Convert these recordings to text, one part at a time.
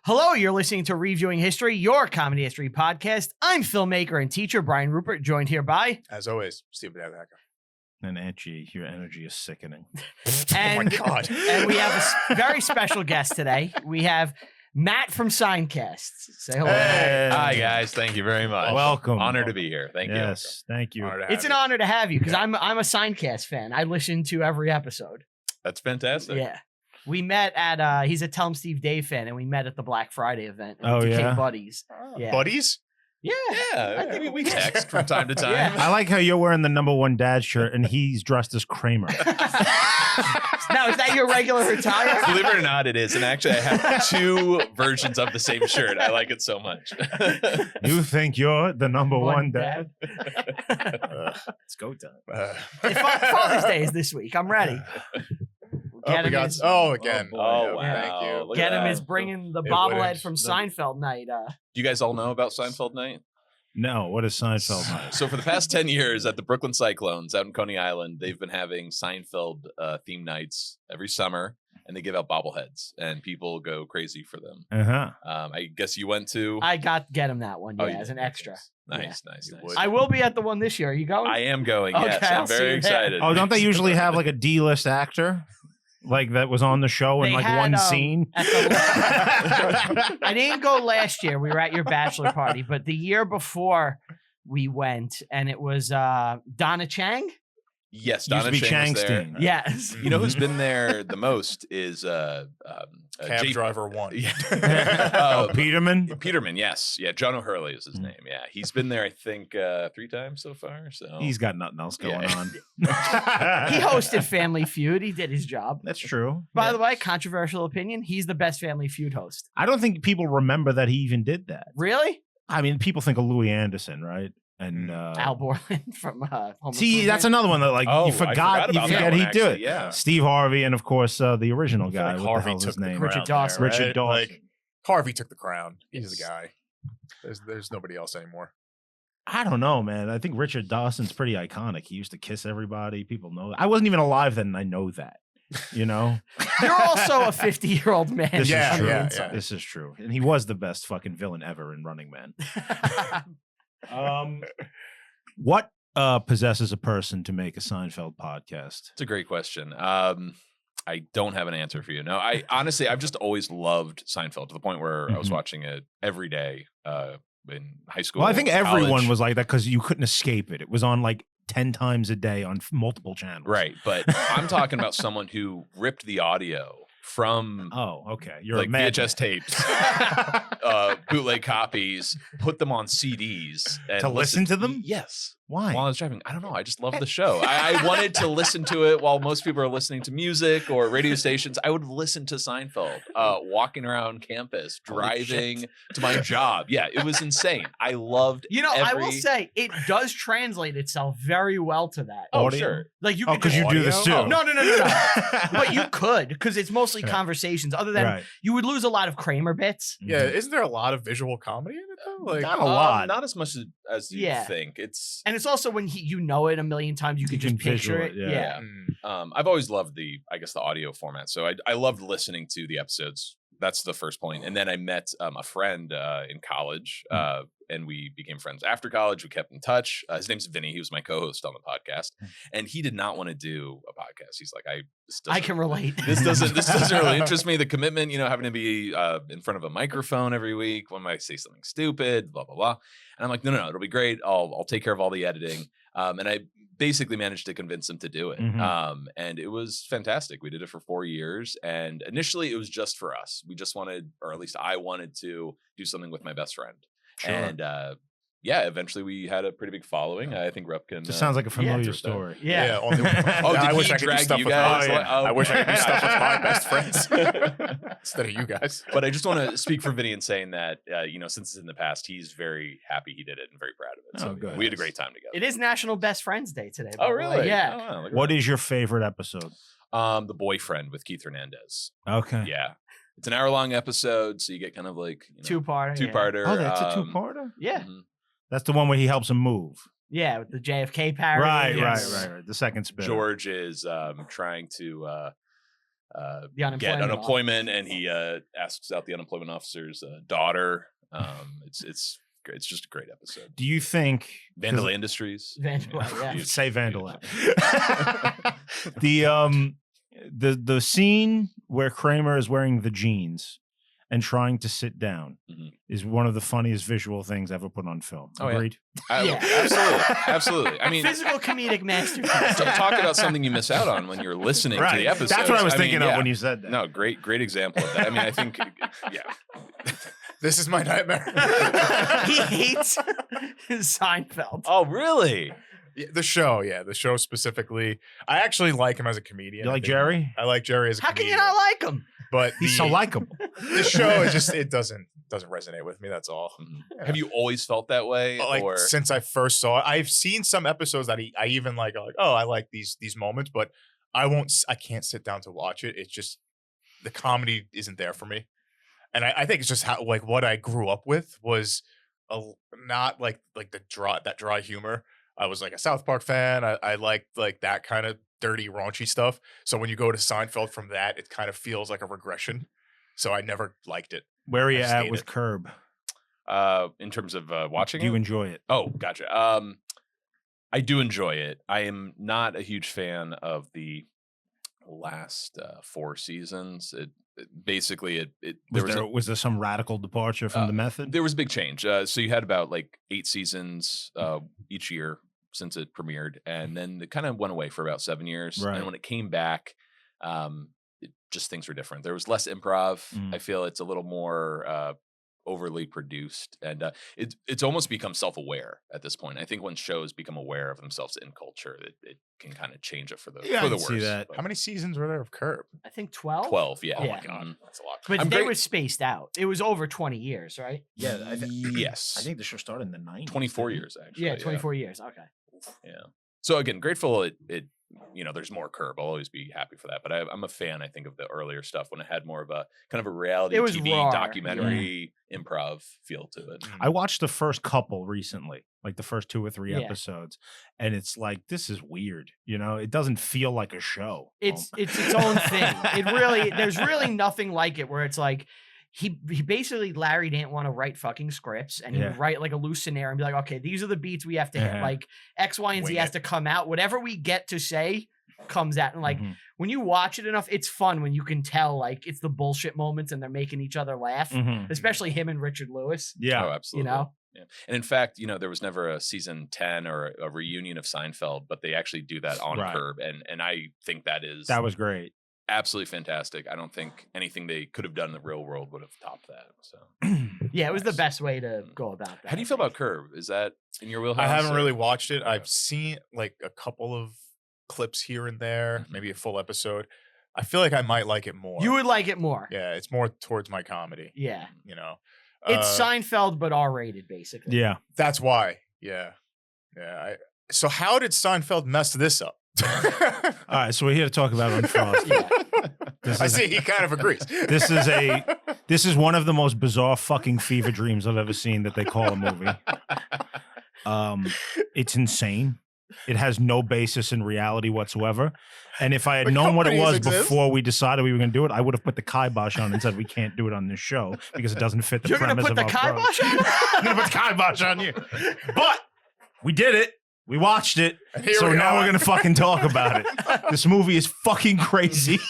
Hello, you're listening to Reviewing History, your comedy history podcast. I'm filmmaker and teacher Brian Rupert, joined here by... As always, Steve Badhacker. And Angie, your energy is sickening. And, oh my God. And we have a very special guest today. We have Matt from Seincast. Say hello. Hey. Hi, guys. Thank you very much. Welcome. Honored to be here. Thank you. Yes, thank you. It's an honor to have you because I'm a Seincast fan. I listen to every episode. That's fantastic. Yeah. We met at, he's a Tell 'em Steve Dave fan, and we met at the Black Friday event. And Oh, became yeah? buddies. Yeah. Buddies? Yeah. Yeah, I think we text from time to time. Yeah. I like how you're wearing the #1 dad shirt and he's dressed as Kramer. Now, is that your regular attire? Believe it or not, it is. And actually, I have two versions of the same shirt. I like it so much. You think you're the #1 One dad? It's go time. Father's Day is this week. I'm ready. Again. boy. Oh, wow. Thank you. Look Get at him that. is bringing the It bobblehead wouldn't. from Seinfeld night. Do you guys all know about Seinfeld Night? No, what is Seinfeld like? So for the past 10 years at the Brooklyn Cyclones out in Coney Island, they've been having Seinfeld theme nights every summer, and they give out bobbleheads, and people go crazy for them. Uh-huh. I guess you went to... I get him that one, Oh, yeah, you as an did. extra. Nice. You nice. would. I will be at the one this year. Are you going? I am going, Okay, yes. I'll I'm see very you there. excited. Oh, don't they usually have like a D-list actor? Like that was on the show in They like had, one scene? at the- I didn't go last year. We were at your bachelor party, but the year before we went, and it was Donna Chang. Yes, Used Donna to be Chang was there. Changstein. Yes. You know who's been there the most is Cab Driver 1. Oh, Peterman? Peterman, yes. Yeah, John O'Hurley is his name. Yeah, he's been there, I think, 3 times so far. So He's got nothing else going Yeah. on. He hosted Family Feud. He did his job. That's true. By the way, controversial opinion, he's the best Family Feud host. I don't think people remember that he even did that. Really? I mean, people think of Louis Anderson, right? And Al Borland from Home see, Improvement. that's another one that like Oh, you forgot about that he'd one, do it. actually, yeah. Steve Harvey and of course the original I feel guy. like What the Harvey hell's took his the name? crown Richard there, Dawson. Richard right? Dawson. Like, Harvey took the crown. He's Yes. the guy. There's nobody else anymore. I don't know, man. I think Richard Dawson's pretty iconic. He used to kiss everybody. People know that. I wasn't even alive then, and I know that. You know, You're also a 50-year-old man. this Yeah, is true. yeah, yeah. This is true, and he was the best fucking villain ever in Running Man. What possesses a person to make a Seinfeld podcast? it's a great question. I don't have an answer for you. No, I've just always loved Seinfeld to the point where I was Mhm. watching it every day in high school. Well, I think everyone college. was like that because you couldn't escape it. It was on like 10 times a day on multiple channels. Right, but I'm talking about someone who ripped the audio from Oh, okay. You're like a madman. VHS tapes, bootleg copies, put them on CDs and To listen to them? Yes. Why? While I was driving, I don't know. I just love the show. I wanted to listen to it while most people are listening to music or radio stations. I would listen to Seinfeld walking around campus, driving to my job. Yeah, it was insane. I loved. You know, I will every- say it does translate itself very well to that. Oh, Audio? sure. Like you Oh, could because just- you do this too. Oh, No. But you could, because it's mostly conversations. Other than Right. you would lose a lot of Kramer bits. Yeah, Mhm. isn't there a lot of visual comedy in it though? Like, Not a lot. Not as much as you Yeah. think. It's. And it's also when you know it a million times, you can just can picture visual it. it, yeah. mm, I've always loved the audio format. So I loved listening to the episodes. That's the first point. And then I met a friend in college, and we became friends after college. We kept in touch. His name's Vinny. He was my co-host on the podcast, and he did not want to do a podcast. He's like, I can relate. This doesn't really interest me. The commitment, having to be in front of a microphone every week when I say something stupid, blah blah blah. And I'm like, no, it'll be great. I'll take care of all the editing. And I basically managed to convince him to do it. Mhm. And it was fantastic. We did it for 4 years. And initially it was just for us. We just wanted, or at least I wanted to do something with my best friend. Sure. And eventually we had a pretty big following. I think Rep can. Just sounds like a familiar just that. story. Yeah. on the, Oh, did I he wish I could do drag stuff you with guys? my, I wish I could do stuff with my best friends friends. instead of you guys. But I just want to speak for Vinny in saying that, since it's in the past, he's very happy he did it and very proud of it. Oh, So good. we had a great time together. It is National Best Friends Day today. by Oh, the way. really? Yeah. Oh, wow, look at What that. is your favorite episode? The Boyfriend with Keith Hernandez. Okay. Yeah. It's an hour-long episode, so you get kind of like Two-parter. two-parter. Oh, that's a two-parter? Yeah. mhm. That's the one where he helps him move. Yeah, with the JFK parody. Right. Yes. The second spin. George is trying to The get unemployment. unemployment, and he asks out the unemployment officer's daughter. It's just a great episode. Do you think Vandal Industries? Yeah. Say Vandal. The scene where Kramer is wearing the jeans and trying to sit down is one of the funniest visual things ever put on film. Agreed? Absolutely. I mean, physical comedic masterpiece. Talk about something you miss out on when you're listening to the episode. That's what I was thinking of when you said that. No, great example of that. I mean, I think, This is my nightmare. He hates Seinfeld. Oh, really? Yeah, the show specifically. I actually like him as a comedian. You like Jerry? I like Jerry as a How can comedian. you not like him? But He's so likable. The show is just it doesn't resonate with me. That's all. Yeah. Have you always felt that way? Like or since I first saw it, I've seen some episodes that I even like. Oh, I like these moments, but I can't sit down to watch it. It's just the comedy isn't there for me, and I think it's just how like what I grew up with was not like the dry humor. I was like a South Park fan. I liked like that kind of dirty, raunchy stuff. So when you go to Seinfeld from that, it kind of feels like a regression. So I never liked it. Where are you I at hate with it. Curb? in terms of watching Do you it? enjoy it? Oh, gotcha. I do enjoy it. I am not a huge fan of the last 4 seasons. Was there some radical departure from the method? There was a big change. So you had about like 8 seasons each year since it premiered, and then it kind of went away for about 7 years. Right. And when it came back, things were different. There was less improv. I feel it's a little more overly produced, and it's almost become self-aware at this point. I think when shows become aware of themselves in culture, it can kind of change it for the worse. See that. How many seasons were there of Curb? I think 12. 12, yeah. Yeah. Oh my god, that's a lot. But they were spaced out. It was over 20 years, right? Yeah, yes. I think the show started in the 90s. 24 years actually. Yeah, 24 years. Okay. Yeah. So again, grateful it there's more Curb. I'll always be happy for that. But I'm a fan, I think, of the earlier stuff when it had more of a kind of a reality It was TV raw, documentary improv feel to it. I watched the first couple recently, like the first 2 or 3 Yeah. episodes, and it's like, this is weird. It doesn't feel like a show. It's its own thing. There's really nothing like it where it's like he basically, Larry didn't want to write fucking scripts, and he would write like a loose scenario and be like, okay, these are the beats we have to hit. Like X, Y, and Z Wing has it. to come out. Whatever we get to say comes out. And like when you watch it enough, it's fun when you can tell like it's the bullshit moments and they're making each other laugh, especially him and Richard Lewis. Yeah. Oh, absolutely. Yeah. And in fact, there was never a season 10 or a reunion of Seinfeld, but they actually do that on Right. Curb. And I think that was great. absolutely fantastic. I don't think anything they could have done in the real world would have topped that. So Yeah, it was the best way to go about that. how do you feel about Curb? Is that in your wheelhouse? I haven't or- really watched it. I've seen like a couple of clips here and there, maybe a full episode. I feel like I might like it more. You would like it more. Yeah, it's more towards my comedy. Yeah. Uh, It's Seinfeld, but R-rated, basically. Yeah. That's why. Yeah. So how did Seinfeld mess this up? All right, so we're here to talk about Unfrosted. Yeah. I see he kind of agrees. This is one of the most bizarre fucking fever dreams I've ever seen that they call a movie. It's insane. It has no basis in reality whatsoever. And if I had The known what it companies was exist? before we decided we were going to do it, I would have put the kibosh on and said we can't do it on this show because it doesn't fit the You're going to premise put of the our program. kibosh on it? I'm going to put the kibosh on you. But we did it. We watched it. Here So we now are. we're going to fucking talk about it. This movie is fucking crazy.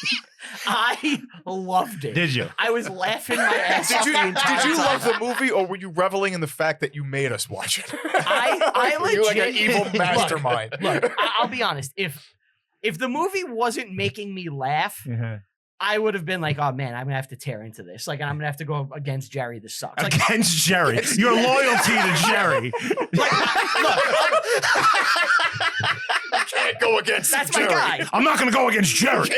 I loved it. Did you? I was laughing my ass off the entire Did you love time. the movie, or were you reveling in the fact that you made us watch it? I You're like an legit- evil Look, mastermind. Look, I'll be honest. If the movie wasn't making me laugh, Yeah. I would have been like, oh man, I'm gonna have to tear into this. Like, I'm gonna have to go against Jerry. This sucks. Like, Against Jerry. Your loyalty to Jerry. look, Can't go against that's Jerry. my guy. I'm not going to go against Jerry.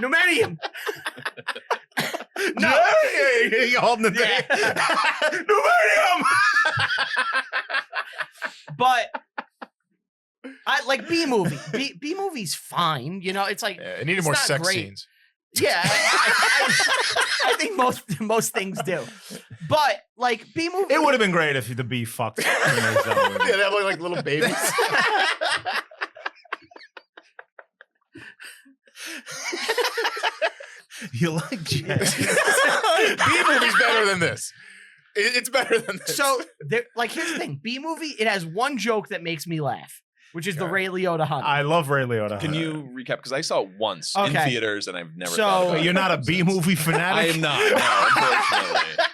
Pneumatium. No. You're holding the thing. Pneumatium. But I like B movie. B movie's fine. It's like Yeah, it needed It's more not sex great. scenes. yeah. I think most things do. But like B movie, It would have been great if the bee fucked. Yeah, they have like little babies. You like jazz? B-movie's better than this. It's better than this. So, like, here's the thing. B-movie, it has one joke that makes me laugh, which is the Ray Liotta honey. I love Ray Liotta. Can you recap? Because I saw it once in theaters, and I've never. So thought about You're it not a B-movie fanatic. I am not. No, unfortunately.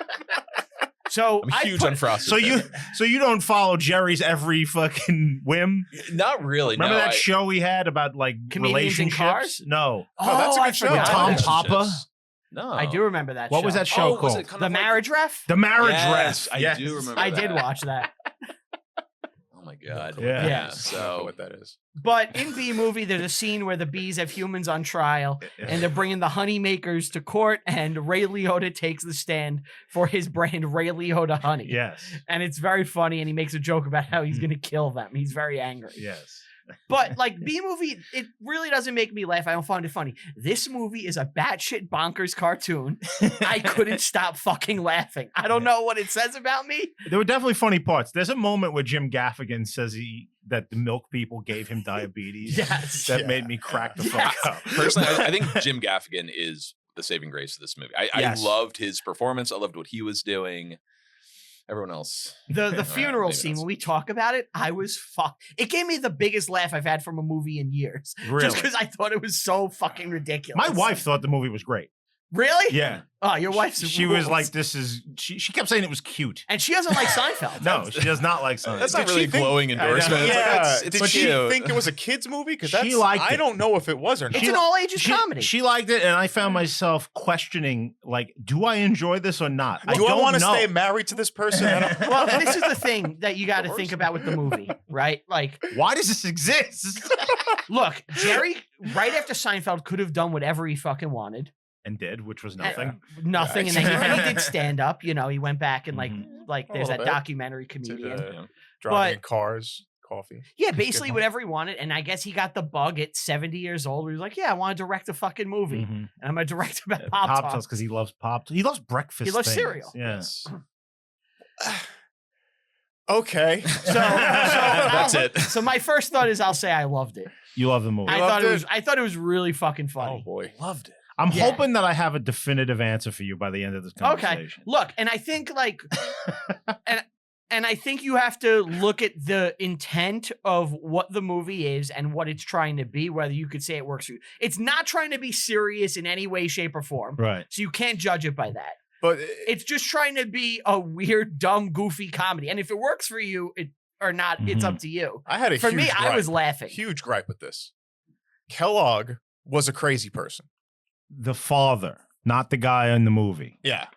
So I'm a huge Unfrosted. So you don't follow Jerry's every fucking whim? Not really. Remember no, that show he had about like Comedians in relationships? Cars? No. Oh, that's a good I show. forgot With Tom about that. Papa? No, I do remember that. What was that show Oh, was called? it kind The of like- Marriage Ref. The Marriage Yes, Ref. I Yes. do remember. I did that. watch that. Oh my god. Yeah. Yeah. I don't know So what that is. But in B-movie, there's a scene where the bees have humans on trial, and they're bringing the honey makers to court, and Ray Liotta takes the stand for his brand Ray Liotta honey. Yes. And it's very funny, and he makes a joke about how he's going to kill them. He's very angry. Yes. But like B-movie, it really doesn't make me laugh. I don't find it funny. This movie is a batshit bonkers cartoon. I couldn't stop fucking laughing. I don't know what it says about me. There were definitely funny parts. There's a moment where Jim Gaffigan says that the milk people gave him diabetes. Yes. That made me crack the fuck up. personally, I think Jim Gaffigan is the saving grace of this movie. Yes. I loved his performance. I loved what he was doing. Everyone else. The funeral maybe scene, not so when we talk about it, I was It gave me the biggest laugh I've had from a movie in years. Really? Just because I thought it was so fucking ridiculous. My wife thought the movie was great. Really? Yeah. Oh, your wife's She was rules. like, she kept saying it was cute. And she doesn't like Seinfeld. No, she does not like Seinfeld. That's not Did really she think- glowing endorsement. It's like, Yeah. it's Did she cute. think it was a kids movie? Because She liked I it. don't know if it was or not. It's an all ages comedy. She liked it, and I found myself questioning, like, do I enjoy this or not? Do I don't want to know. stay married to this person? I don't- Well, this is the thing that you got to think about with the movie, right? Like, Why does this exist? look, Jerry, right after Seinfeld, could have done whatever he fucking wanted. And did, which was nothing. Nothing. Right. And then he did stand up. You know, he went back and like A there's little that bit. documentary comedian. Driving But- in cars, coffee. Yeah, basically Good whatever he wanted. And I guess he got the bug at 70 years old where he was like, yeah, I want to direct a fucking movie. Mhm. And I'm going to direct about Pop-Tarts Pop-Tarts. because he loves Pop. He loves breakfast. He loves things. cereal. Yeah. Yes. Okay. So That's it. So my first thought is I'll say I loved it. You love the movie. I loved thought it? I thought it was really fucking funny. Oh boy. Loved it. I'm Yeah. hoping that I have a definitive answer for you by the end of this Okay. conversation. Look, and I think like and I think you have to look at the intent of what the movie is and what it's trying to be, whether you could say it works for you. It's not trying to be serious in any way, shape, or form. Right. So you can't judge it by that. But It's just trying to be a weird, dumb, goofy comedy. And if it works for you or not, it's up to you. I had a For huge me, I gripe. was laughing. Huge gripe with this. Kellogg was a crazy person. The father, not the guy in the movie. Yeah.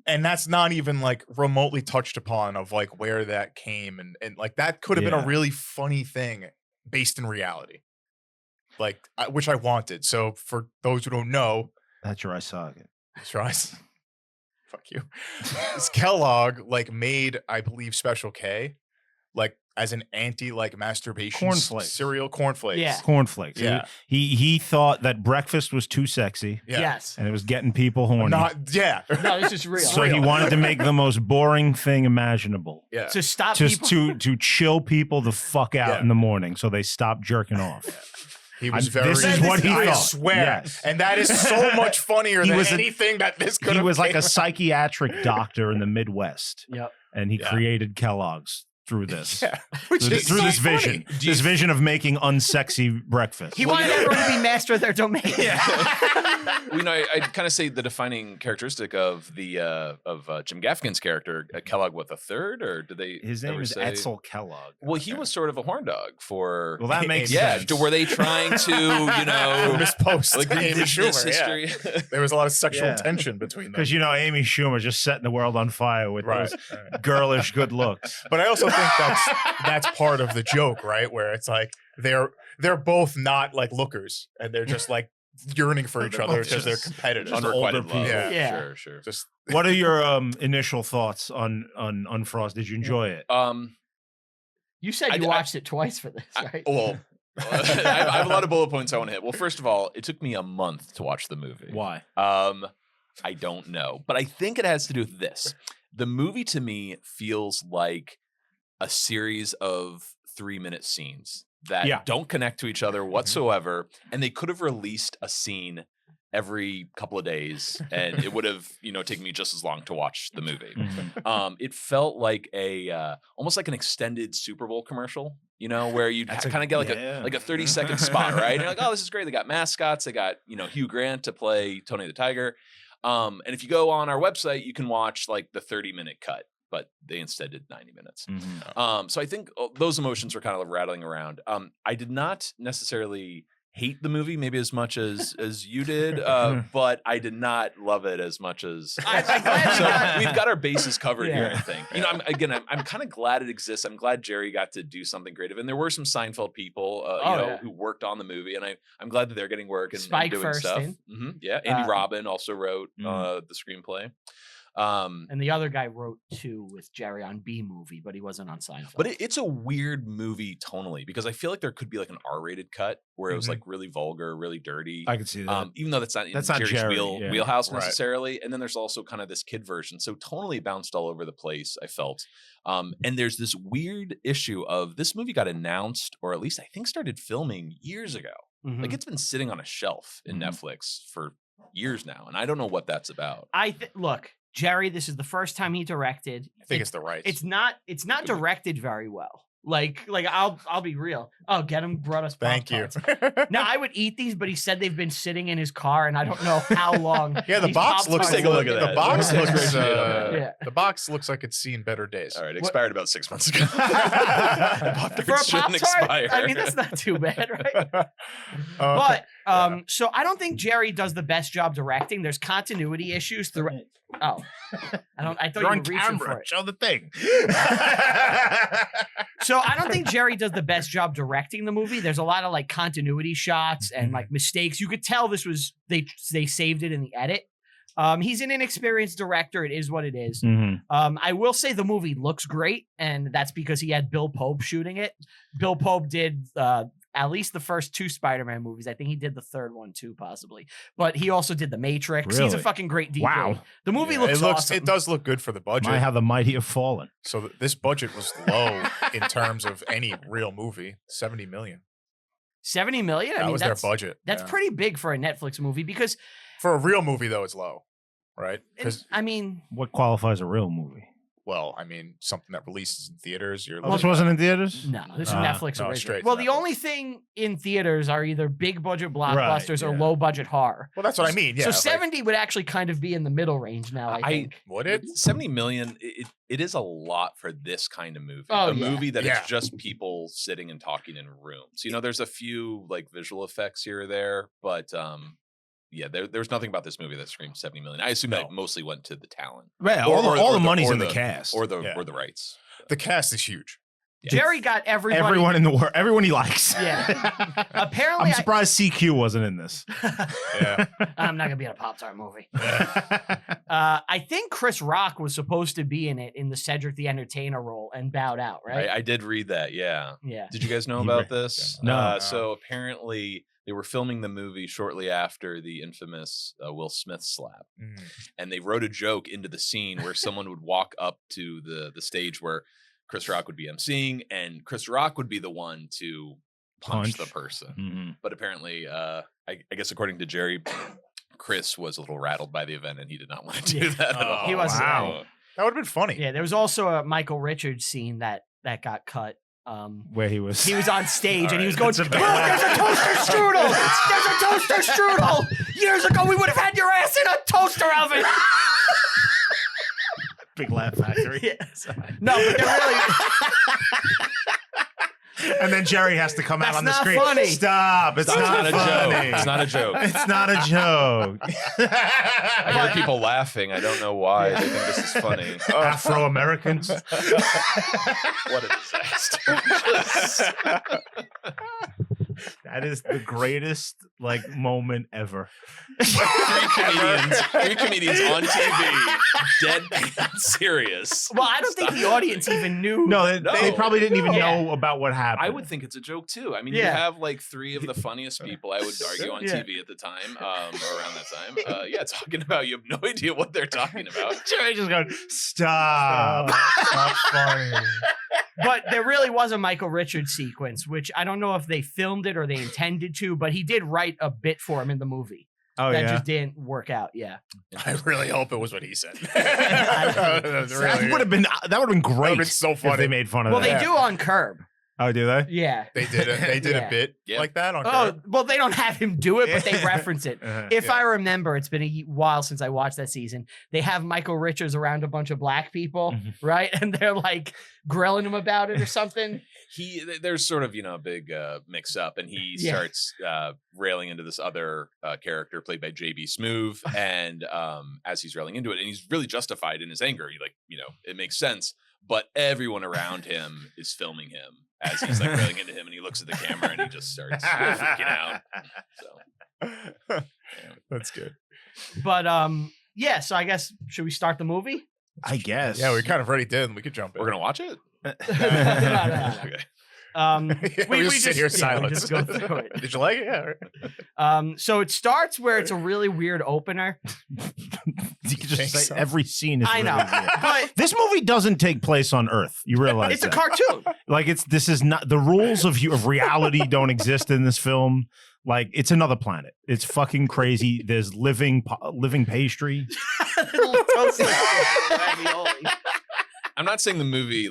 And that's not even like remotely touched upon of like where that came and like that could have been Yeah. a really funny thing based in reality. Like which I wanted. So for those who don't know, That's your eye socket. tries. Fuck you. This Kellogg like made, I believe, Special K like as an anti like masturbation Cornflakes. cereal cornflakes. Yeah. Cornflakes. Yeah. He thought that breakfast was too sexy Yeah. Yes. and it was getting people horny. Not yeah. No, this is real. so he wanted to make the most boring thing imaginable. Yeah. To stop Just people. to chill people the fuck out Yeah. in the morning so they stop jerking off. He was I'm- very. this is what he I thought. swear, Yes. and that is so much funnier He than was a- anything that this could He have. was like came a psychiatric doctor in the Midwest, Yep. and he Yeah. created Kellogg's through this. Yeah, which Through, is through so this vision. funny. This vision of making unsexy breakfast. He wanted everyone to be master of their domain. You know, I'd kind of say the defining characteristic of the Jim Gaffigan's character, Kellogg, with a third, or did they? His name ever is say- Edsel Kellogg. Well, he was sort of a horn dog for. Well, that makes yeah. sense. Were they trying to, you know, Miss Post, like Amy this Schumer, history? yeah. There was a lot of sexual Yeah. tension between them. Because, Amy Schumer just setting the world on fire with Right. those girlish good looks. But I also think that's part of the joke, right? Where it's like they're both not like lookers, and they're just like yearning for each other because they're competitive. Just Unrequited older love. people. Yeah. Sure. Just What are your initial thoughts on Unfrosted? Did you enjoy it? You said I- you I- watched it twice for this, right? Well, I have a lot of bullet points I want to hit. Well, first of all, it took me a month to watch the movie. Why? I don't know, but I think it has to do with this. The movie to me feels like a series of 3-minute scenes that don't connect to each other whatsoever, and they could have released a scene every couple of days and it would have taken me just as long to watch the movie. It felt like a almost like an extended Super Bowl commercial, where you kind of get like a 30-second spot, right? And you're like, oh, this is great. They got mascots. They got Hugh Grant to play Tony the Tiger. And if you go on our website, you can watch like the 30-minute cut, but they instead did 90 minutes. So I think those emotions were kind of rattling around. I did not necessarily hate the movie maybe as much as you did, but I did not love it as much as so we've got our bases covered here, I think. I'm kind of glad it exists. I'm glad Jerry got to do something creative, and there were some Seinfeld people who worked on the movie, and I'm glad that they're getting work and doing stuff. Andy Robin also wrote the screenplay. And the other guy wrote 2 with Jerry on B Movie, but he wasn't on Seinfeld. But it's a weird movie tonally, because I feel like there could be like an R-rated cut where it was like really vulgar, really dirty. I could see that. Even though that's not Jerry's wheelhouse necessarily. And then there's also kind of this kid version. So tonally bounced all over the place, I felt. And there's this weird issue of this movie got announced, or at least I think started filming years ago. Like it's been sitting on a shelf in Netflix for years now. And I don't know what that's about. Look, Jerry, this is the first time he directed. I think it's the rights. It's not directed very well. Like I'll be real. Oh, get him brought us Pop-Tarts. Thank you. Now I would eat these, but he said they've been sitting in his car, and I don't know how long. Yeah, the box looks. Take a look at that. The box looks like it's seen better days. All right, expired about 6 months ago. For a Pop-Tart, I mean, that's not too bad, right? But so I don't think Jerry does the best job directing. There's continuity issues through. Oh, I thought you were on reaching for it. Show the thing. So I don't think Jerry does the best job directing the movie. There's a lot of like continuity shots and like mistakes. You could tell this was they saved it in the edit. He's an inexperienced director. It is what it is. I will say the movie looks great, and that's because he had Bill Pope shooting it. Bill Pope did at least the first 2 Spider-Man movies. I think he did the third one too, possibly. But he also did The Matrix. Really? He's a fucking great DP. Wow. The movie looks awesome. It does look good for the budget. How the mighty have fallen. So this budget was low in terms of any real movie. 70 million. 70 million? That was their budget. That's pretty big for a Netflix movie, because for a real movie, though, it's low, right? I mean, what qualifies a real movie? Well, I mean, something that releases in theaters. This wasn't in theaters? No, this is Netflix original. Straight well, to the Netflix. only thing in theaters are either big budget blockbusters or low budget horror. Well, that's what I mean. Yeah. So 70 would actually kind of be in the middle range now, I think. Would it? 70 million, it is a lot for this kind of movie. Movie that is just people sitting and talking in rooms. There's a few like visual effects here or there, but there's nothing about this movie that screams 70 million. I assume that mostly went to the talent. Right, all the money's in the cast. Or the rights. The cast is huge. Yeah. Jerry got everyone in the world, everyone he likes. Yeah. Apparently, I'm surprised CQ wasn't in this. Yeah. I'm not gonna be in a Pop-Tart movie. I think Chris Rock was supposed to be in it in the Cedric the Entertainer role and bowed out, right? I did read that. Yeah. Yeah. Did you guys know about this? No. So apparently they were filming the movie shortly after the infamous Will Smith slap, and they wrote a joke into the scene where someone would walk up to the stage where Chris Rock would be emceeing, and Chris Rock would be the one to punch the person. But apparently, I guess according to Jerry, Chris was a little rattled by the event, and he did not want to do that at all. He wasn't. Wow. That would have been funny. Yeah, there was also a Michael Richards scene that got cut. Where he was on stage and he was going, look, there's a toaster strudel! There's a toaster strudel! Years ago, we would have had your ass in a toaster oven! Big Laugh Factory. Yeah. No, but they're really... And then Jerry has to come out on the screen. Funny. Stop. It's not a funny. joke. It's not a joke. It's not a joke. I hear people laughing. I don't know why. They think this is funny. Afro-Americans. What a disaster. That is the greatest moment ever. Three comedians on TV, deadpan serious. Well, I don't think the audience even knew. No, they probably didn't even know about what happened. I would think it's a joke too. I mean, you have like 3 of the funniest people, I would argue, on TV at the time, or around that time. Talking about, you have no idea what they're talking about. Jerry just going, stop. Not funny. But there really was a Michael Richards sequence, which I don't know if they filmed it or they intended to, but he did write a bit for him in the movie. Oh, that yeah. just didn't work out. Yeah. I really hope it was what he said. That would have been great. That would've been so if funny. they made fun of Well, that. they do on Curb. Oh, do they? Yeah. They did Yeah. a bit like that on Oh, Curb. well, they don't have him do it, but they reference it. If Yeah. I remember, it's been a while since I watched that season. They have Michael Richards around a bunch of black people, right? And they're like grilling him about it or something. There's sort of, a big mix up, and he starts railing into this other character played by JB Smoove. And as he's railing into it, and he's really justified in his anger, it makes sense. But everyone around him is filming him as he's like railing into him, and he looks at the camera and he just starts freaking out. So That's good. But yeah, so I guess should we start the movie? I guess. Yeah, we kind of already did. We could jump in. we're gonna watch it. No. Okay. We just sit here in silence. We just go through it. Did you like it? Yeah. So it starts where it's a really weird opener. You could just Think say so? every scene is I know, really weird. but This movie doesn't take place on Earth. You realize it's a that. cartoon. Like this is not the rules of reality don't exist in this film. Like it's another planet. It's fucking crazy. There's living pastry. Toasted ravioli. I'm not saying the movie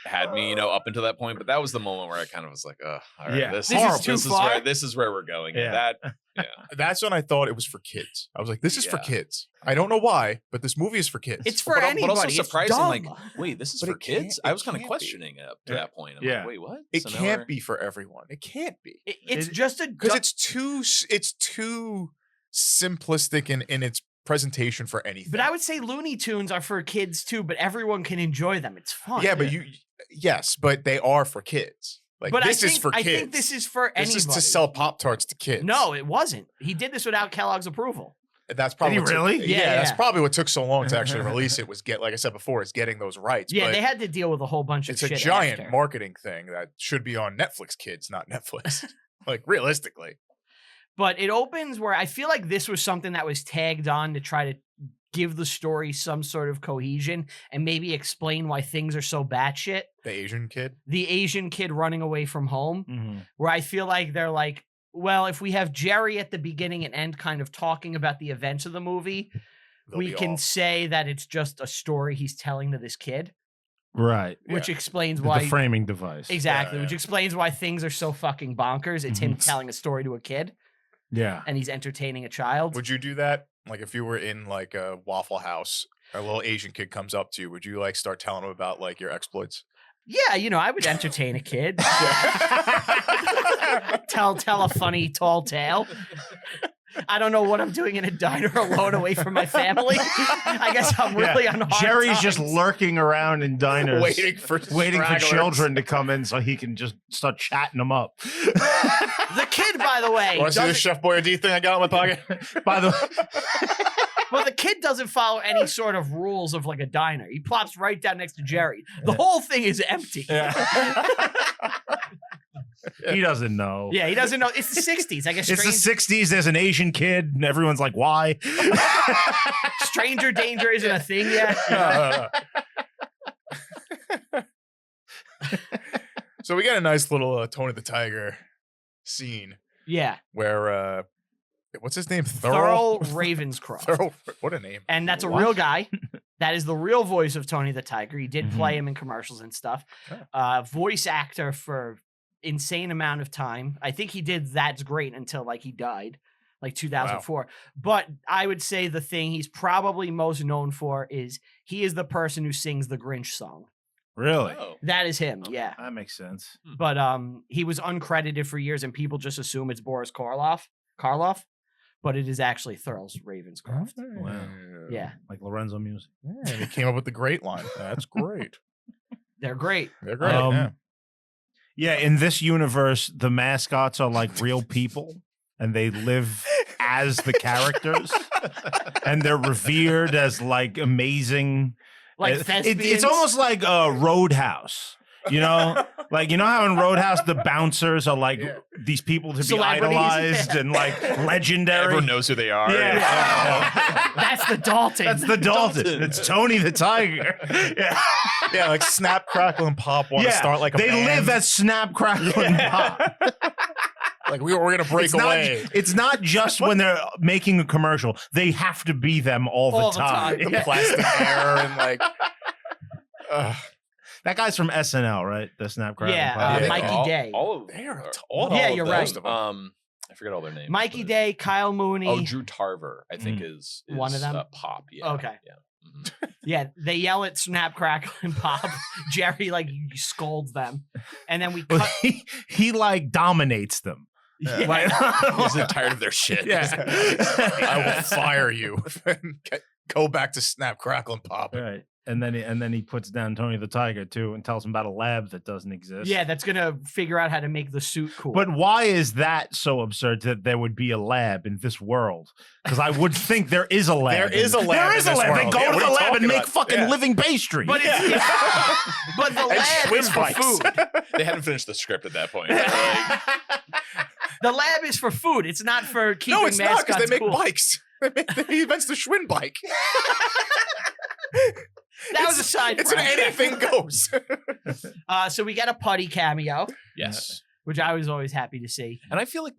had me, up until that point, but that was the moment where I kind of was like, oh, all right, Yeah. this This is too is far. where we're going. Yeah. And That's when I thought it was for kids. I was like, this is for Yeah. kids. I don't know why, but this movie is for kids. It's for but anybody. also It's surprising, dumb. wait, this is But for it can't- kids? I was it kind of can't be. questioning it up to that point. I'm Yeah. like, wait, what? It So now can't we're- be for everyone. It can't be. It's just a Because dumb- it's too simplistic in its presentation for anything. But I would say Looney Tunes are for kids too, but everyone can enjoy them. It's fun. yeah, but yes, but they are for kids. Like But this I is think, for kids. I think this is for This anybody. is to sell Pop-Tarts to kids. No, it wasn't. He did this without Kellogg's approval. That's probably he what took- really? Yeah, That's yeah. probably what took so long to actually release it. Was like I said before, it's getting those rights. Yeah, but they had to deal with a whole bunch of it's a shit giant after. marketing thing that should be on Netflix Kids, not Netflix. Like realistically, But it opens where I feel like this was something that was tagged on to try to give the story some sort of cohesion and maybe explain why things are so batshit. the Asian kid. The Asian kid running away from home, Mm-hmm. where I feel like they're like, well, if we have Jerry at the beginning and end kind of talking about the events of the movie, They'll we be can off. say that it's just a story he's telling to this kid, Right. which explains The why. framing device. Exactly, Yeah, which yeah. explains why things are so fucking bonkers. It's him Mhm. telling a story to a kid Yeah. and he's entertaining a child. Would you do that? Like if you were in like a Waffle House, a little Asian kid comes up to you, would you like start telling him about like your exploits? Yeah, I would entertain a kid. tell a funny tall tale. I don't know what I'm doing in a diner alone away from my family. I guess I'm really on hard Jerry's just times. lurking around in diners, waiting for stragglers. children to come in so he can just start chatting them up. The kid, by the way, Want to see this doesn't- Chef Boyardee thing I got in my pocket? By the way, well, the kid doesn't follow any sort of rules of like a diner. He plops right down next to Jerry. The whole thing is empty. he doesn't know. Yeah, he doesn't know. It's the 60s. I guess It's the 60s. There's an Asian kid, and everyone's like, why? stranger danger isn't a thing yet. So we get a nice little Tony the Tiger scene Yeah. where what's his name? Thurl Ravenscroft. Thurl. What a name. And that's a What? real guy. That is the real voice of Tony the Tiger. He did Mhm. play him in commercials and stuff. Voice actor for insane amount of time. I think he did That's Great until like he died, like 2004. But I would say the thing he's probably most known for is he is the person who sings the Grinch song. Really? Oh. That is him. Okay. Yeah. That makes sense. But he was uncredited for years and people just assume it's Boris Karloff, but it is actually Thurl Ravenscroft. Wow. Yeah. Like Lorenzo music. Yeah, and he came up with the great line. That's great. They're great. They're great. Yeah, in this universe, the mascots are like real people and they live as the characters and they're revered as like amazing. Like It's thespians. almost like a Roadhouse. Like how in Roadhouse the bouncers are like Yeah. these people to be Celebrities. idolized and like legendary. Everyone knows who they are. Yeah. That's the Dalton. That's the Dalton. It's Tony the Tiger. Yeah. Yeah, like Snap, Crackle, and Pop want to start like a they band. live as Snap, Crackle, and Pop. Like we're gonna break away. It's not just when they're making a commercial. They have to be them all the time. The plastic hair and like. That guy's from SNL, right? The Snap, Crackle, and Pop. Yeah, Mikey Day. All Yeah, you're right. I forget all their names. Mikey but- Day, Kyle Mooney. Oh, Drew Tarver, I think is one of them. Pop. Yeah. Okay. Yeah. Mhm. Yeah, they yell at Snap, Crackle, and Pop. Jerry like scolds them, and then we cut. He like dominates them. Yeah. Like, He's tired of their shit. Yeah. I will fire you. Go back to Snap, Crackle, and Pop. Right. And then he puts down Tony the Tiger too and tells him about a lab that doesn't exist. Yeah, that's gonna figure out how to make the suit cool. But why is that so absurd that there would be a lab in this world? Because I would think there is a lab. There is a lab. There is a lab. They world. go Yeah, to what the are you lab and talking make about? fucking living pastry. but but the lab is for food. They hadn't finished the script at that point. They're like, The lab is for food. It's not for keeping No, it's not mascots because they make cool. bikes. He invents the Schwinn bike. That was a side. It's an project. anything goes. So we get a putty cameo, yes. which I was always happy to see. And I feel like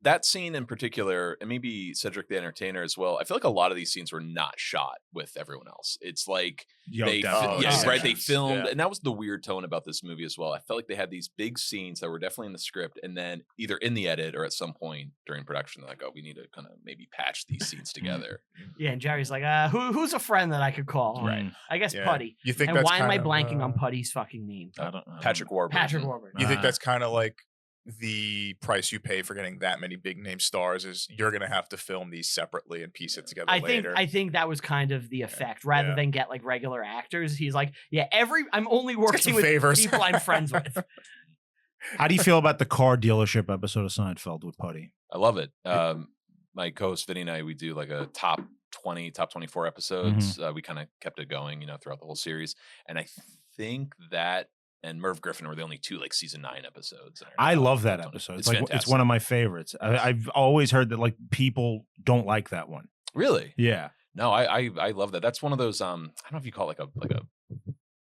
that scene in particular, and maybe Cedric the Entertainer as well, I feel like a lot of these scenes were not shot with everyone else. It's like they filmed, and that was the weird tone about this movie as well. I felt like they had these big scenes that were definitely in the script, and then either in the edit or at some point during production, they're like, oh, we need to kind of maybe patch these scenes together. Yeah, and Jerry's like, who's a friend that I could call? Right. I guess Yeah. Putty. You think And that's why am I kind of, blanking on Putty's fucking name? I don't know. Patrick Warburton. Patrick Warburton. You think that's kind of like the price you pay for getting that many big name stars is you're gonna have to film these separately and piece it together later. I think that was kind of the effect. Rather than get like regular actors, he's like, I'm only working some with favors. people I'm friends with. How do you feel about the car dealership episode of Seinfeld with Putty? I love it. My co-host Vinny and I, we do like a top 24 episodes. We kind of kept it going, throughout the whole series. And I think that and Merv Griffin were the only two like season 9 episodes. I love that episode. It's like fantastic. it's one of my favorites. I've always heard that like people don't like that one. Really? Yeah. No, I love that. That's one of those I don't know if you call it like a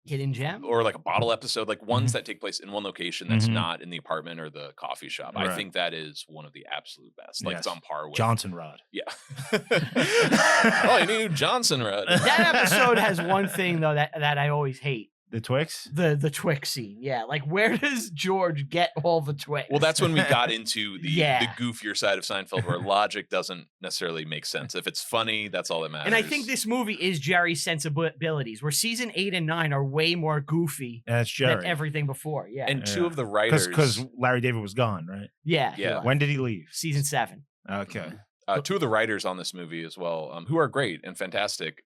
Hidden gem? or like a bottle episode, like ones that take place in one location that's not in the apartment or the coffee shop. Right. I think that is one of the absolute best. Like it's on par with Johnson Rod. Yeah. Oh, you knew Johnson Rod. That episode has one thing though that I always hate. The Twix? The Twix scene. Yeah. Like where does George get all the Twix? Well, that's when we got into the Yeah. goofier side of Seinfeld where logic doesn't necessarily make sense. If it's funny, that's all that matters. And I think this movie is Jerry's sensibilities, where season 8 and 9 are way more goofy And it's Jerry. than everything before. Yeah. And two of the writers, Because Larry David was gone, right? yeah. Yeah. When did he leave? Season 7. Okay. two of the writers on this movie as well, who are great and fantastic,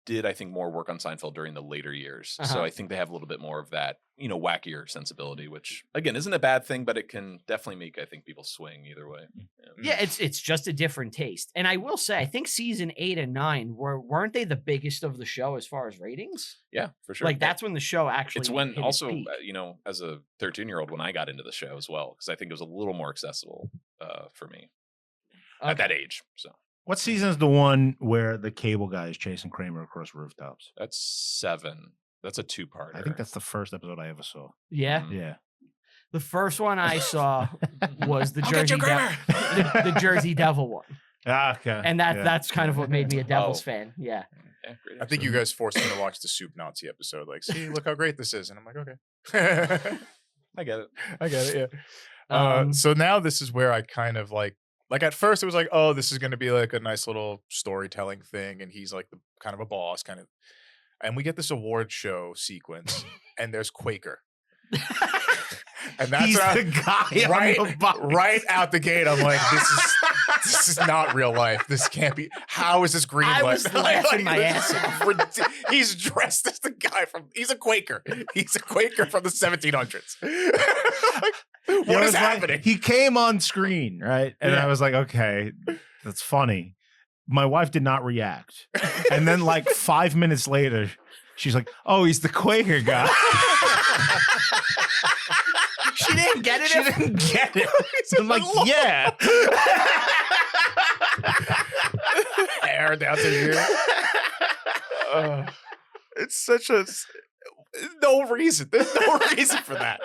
did I think more work on Seinfeld during the later years. So I think they have a little bit more of that, wackier sensibility, which again isn't a bad thing, but it can definitely make, I think, people swing either way. Yeah, it's just a different taste. And I will say, I think season 8 and 9 weren't they the biggest of the show as far as ratings? Yeah, for sure. Like that's when the show actually. it's when hit its also, peak. as a 13-year-old, when I got into the show as well, because I think it was a little more accessible for me at that age. So What season is the one where the cable guy is chasing Kramer across rooftops? that's 7. That's a 2-parter. I think that's the first episode I ever saw. Yeah. Mhm. Yeah. The first one I saw was the I'll get Jersey you, Kramer! the Jersey Devil one. Okay. And that's kind of what made me a Devils Oh. fan. Yeah. Yeah, great I think you episode. guys forced me to watch the Soup Nazi episode. Like, see, look how great this is, and I'm like, okay, I get it. I get it. Yeah. So now this is where I kind of like at first it was like, oh, this is going to be like a nice little storytelling thing, and he's like the kind of a boss kind of, and we get this award show sequence, and there's Quaker. And that's He's what the guy right, on the box. right out the gate. I'm like, this is not real life. This can't be. How is this green I light? was laughing my this ass is he's dressed as the guy he's a Quaker. He's a Quaker from the 1700s. What is happening? He came on screen, right? And Yeah. I was like, okay, that's funny. My wife did not react. And then like 5 minutes later, she's like, oh, he's the Quaker guy. She didn't get it. She didn't get it. I'm like, yeah. Hair down to here. It's such a. no reason. There's no reason for that.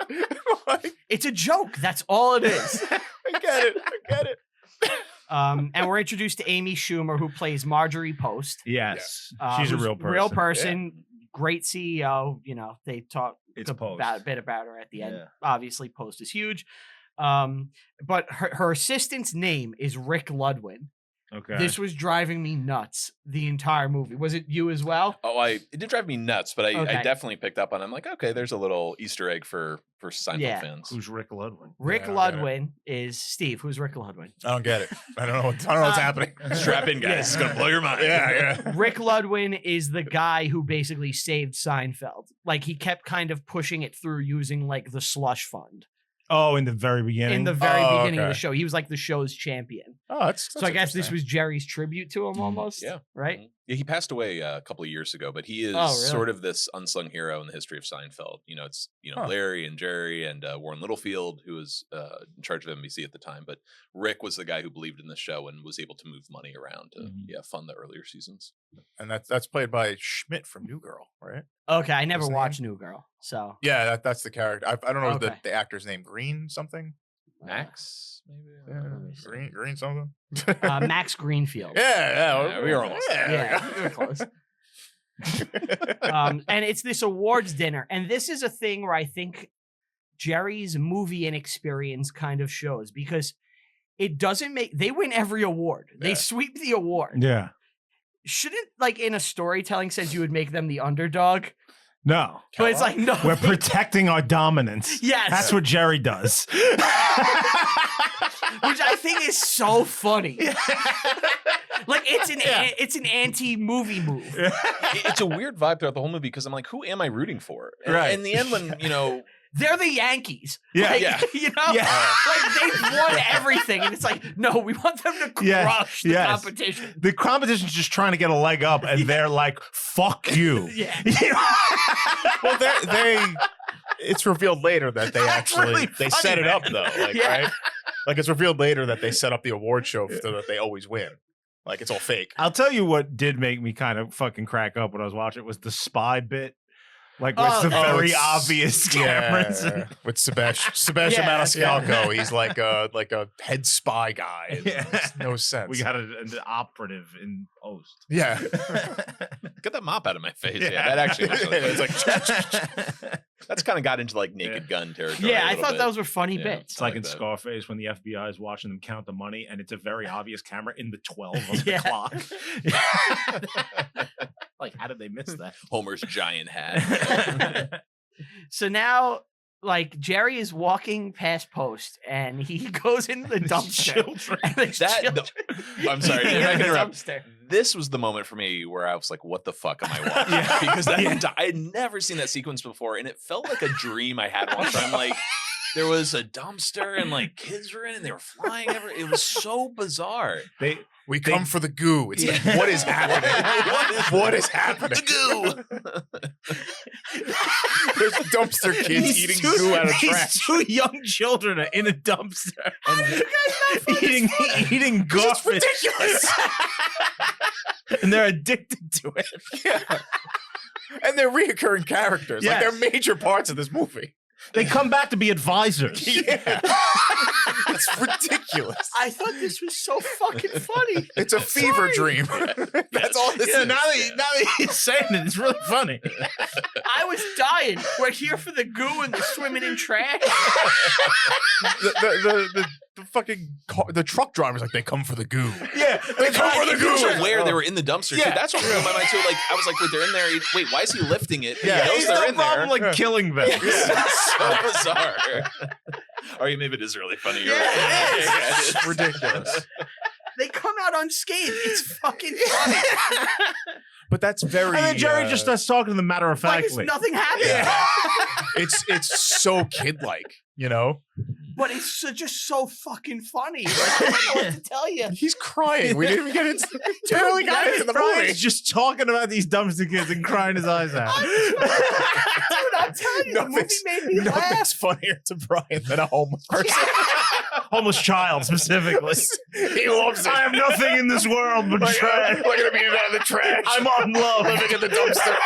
Like, It's a joke. That's all it is. I get it. And we're introduced to Amy Schumer, who plays Marjorie Post. Yes, she's a who's real person. Real person, great CEO. You know, they talk It's a Post. bit about her at the end. Yeah. Obviously, Post is huge. But her assistant's name is Rick Ludwin. Okay. This was driving me nuts the entire movie. Was it you as well? Oh, it did drive me nuts, but I Okay. definitely picked up on. I'm like, okay, there's a little Easter egg for Seinfeld Yeah. fans. Who's Rick Ludwin? Rick I don't get it. Ludwin is Steve. Who's Rick Ludwin? I don't get it. I don't know what's happening. Strap in, guys. It's gonna blow your mind. Yeah. Rick Ludwin is the guy who basically saved Seinfeld. Like he kept kind of pushing it through using like the slush fund Oh, in the very beginning. in the very beginning of okay. the show. He was like the show's champion. Oh, that's So I guess this interesting. was Jerry's tribute to him almost. Yeah. Right? Yeah, he passed away a couple of years ago, but he is Oh, really? sort of this unsung hero in the history of Seinfeld. You know, it's Huh. Larry and Jerry and Warren Littlefield, who was in charge of NBC at the time. But Rick was the guy who believed in the show and was able to move money around to fund the earlier seasons. And that's played by Schmidt from New Girl, right? Okay. I never His name? watched New Girl. So Yeah, that's the character. I don't know Okay. the actor's name. Green something. Max, maybe. Green something. Max Greenfield. Yeah, we were almost there. Yeah, we were close. And it's this awards dinner. And this is a thing where I think Jerry's movie inexperience kind of shows because it doesn't they win every award. They Yeah. sweep the award. Yeah. Shouldn't, like, in a storytelling sense, you would make them the underdog? No. But it's like, no. We're protecting our dominance. Yes. That's what Jerry does. Which I think is so funny. Like, it's an anti-movie move. It's a weird vibe throughout the whole movie because I'm like, who am I rooting for? And Right. in the end, when They're the Yankees. Yeah. Like, Yeah. You know? Yeah. Like, they've won everything. And it's like, no, we want them to crush the Yes. competition. The competition's just trying to get a leg up, and they're like, "Fuck you." Yeah. Well, it's revealed later that they That's actually really they funny, set it up man. though, like Yeah. right? Like it's revealed later that they set up the award show so that they always win. Like it's all fake. I'll tell you what did make me kind of fucking crack up when I was watching it was the spy bit. Like, with the very it's- obvious cameras. Yeah, with Sebastian Yeah, Maniscalco. He's like a head spy guy. It Yeah. makes no sense. We got an operative in post. yeah. get that mop out of my face. Yeah. Yeah, that actually was really It's funny. like That's kind of got into like Naked Gun territory. Yeah, a I little thought bit. those were funny Yeah. bits. It's like I in like that. Scarface when the FBI is watching them count the money, and it's a very obvious camera in the 12 of Yeah. the clock. Like, how did they miss that? Homer's giant hat. So now, like, Jerry is walking past Post and he goes into the dumpster. Children. And there's That- children. I'm sorry, in if I can the interrupt. dumpster. This was the moment for me where I was like, "What the fuck am I watching?" Yeah. Because Yeah. I had never seen that sequence before, and it felt like a dream I had once. I'm like, there was a dumpster, and like kids were in, and they were flying everywhere. It was so bizarre. we come for the goo. It's like, what is happening? What is happening? The goo. There's dumpster kids eating goo out of trash. These two young children are in a dumpster eating garbage. Ridiculous. And they're addicted to it. Yeah. And they're reoccurring characters. Like Yes. they're major parts of this movie. They come back to be advisors. Yeah. It's ridiculous. I thought this was so fucking funny. It's a fever dream. That's all this Yeah, is. now that he's saying it, it's really funny. I was dying. We're here for the goo and the swimming in trash. The fucking the truck driver's like, they come for the goo. Yeah, They come for the He was goo. aware they were in the dumpster. Yeah. Too. That's what blew my mind too. Like I was like, wait, they're in there. Wait, why is he lifting it? Yeah. He knows he's they're no in problem there. like killing them. It's so bizarre. Or maybe it is really funny. You're Yeah, right. it is. Yeah, it It's ridiculous. They come out unscathed. It's fucking funny. But that's very. And then Jerry just starts talking to them matter of Like it's factly. nothing happened. Yeah. It's so kid like, you know. But it's just so fucking funny. Like, I don't know what to tell you. He's crying. We didn't even get into. Barely got into the movie. Brian's just talking about these dumpster kids and crying his eyes out. Dude, I'm telling you, the movie made me laugh. Nothing's funnier to Brian than a homeless person. Homeless child, specifically. He loves it. I have nothing in this world but trash. Look at him eating out of the trash. I'm on love. living in the dumpster.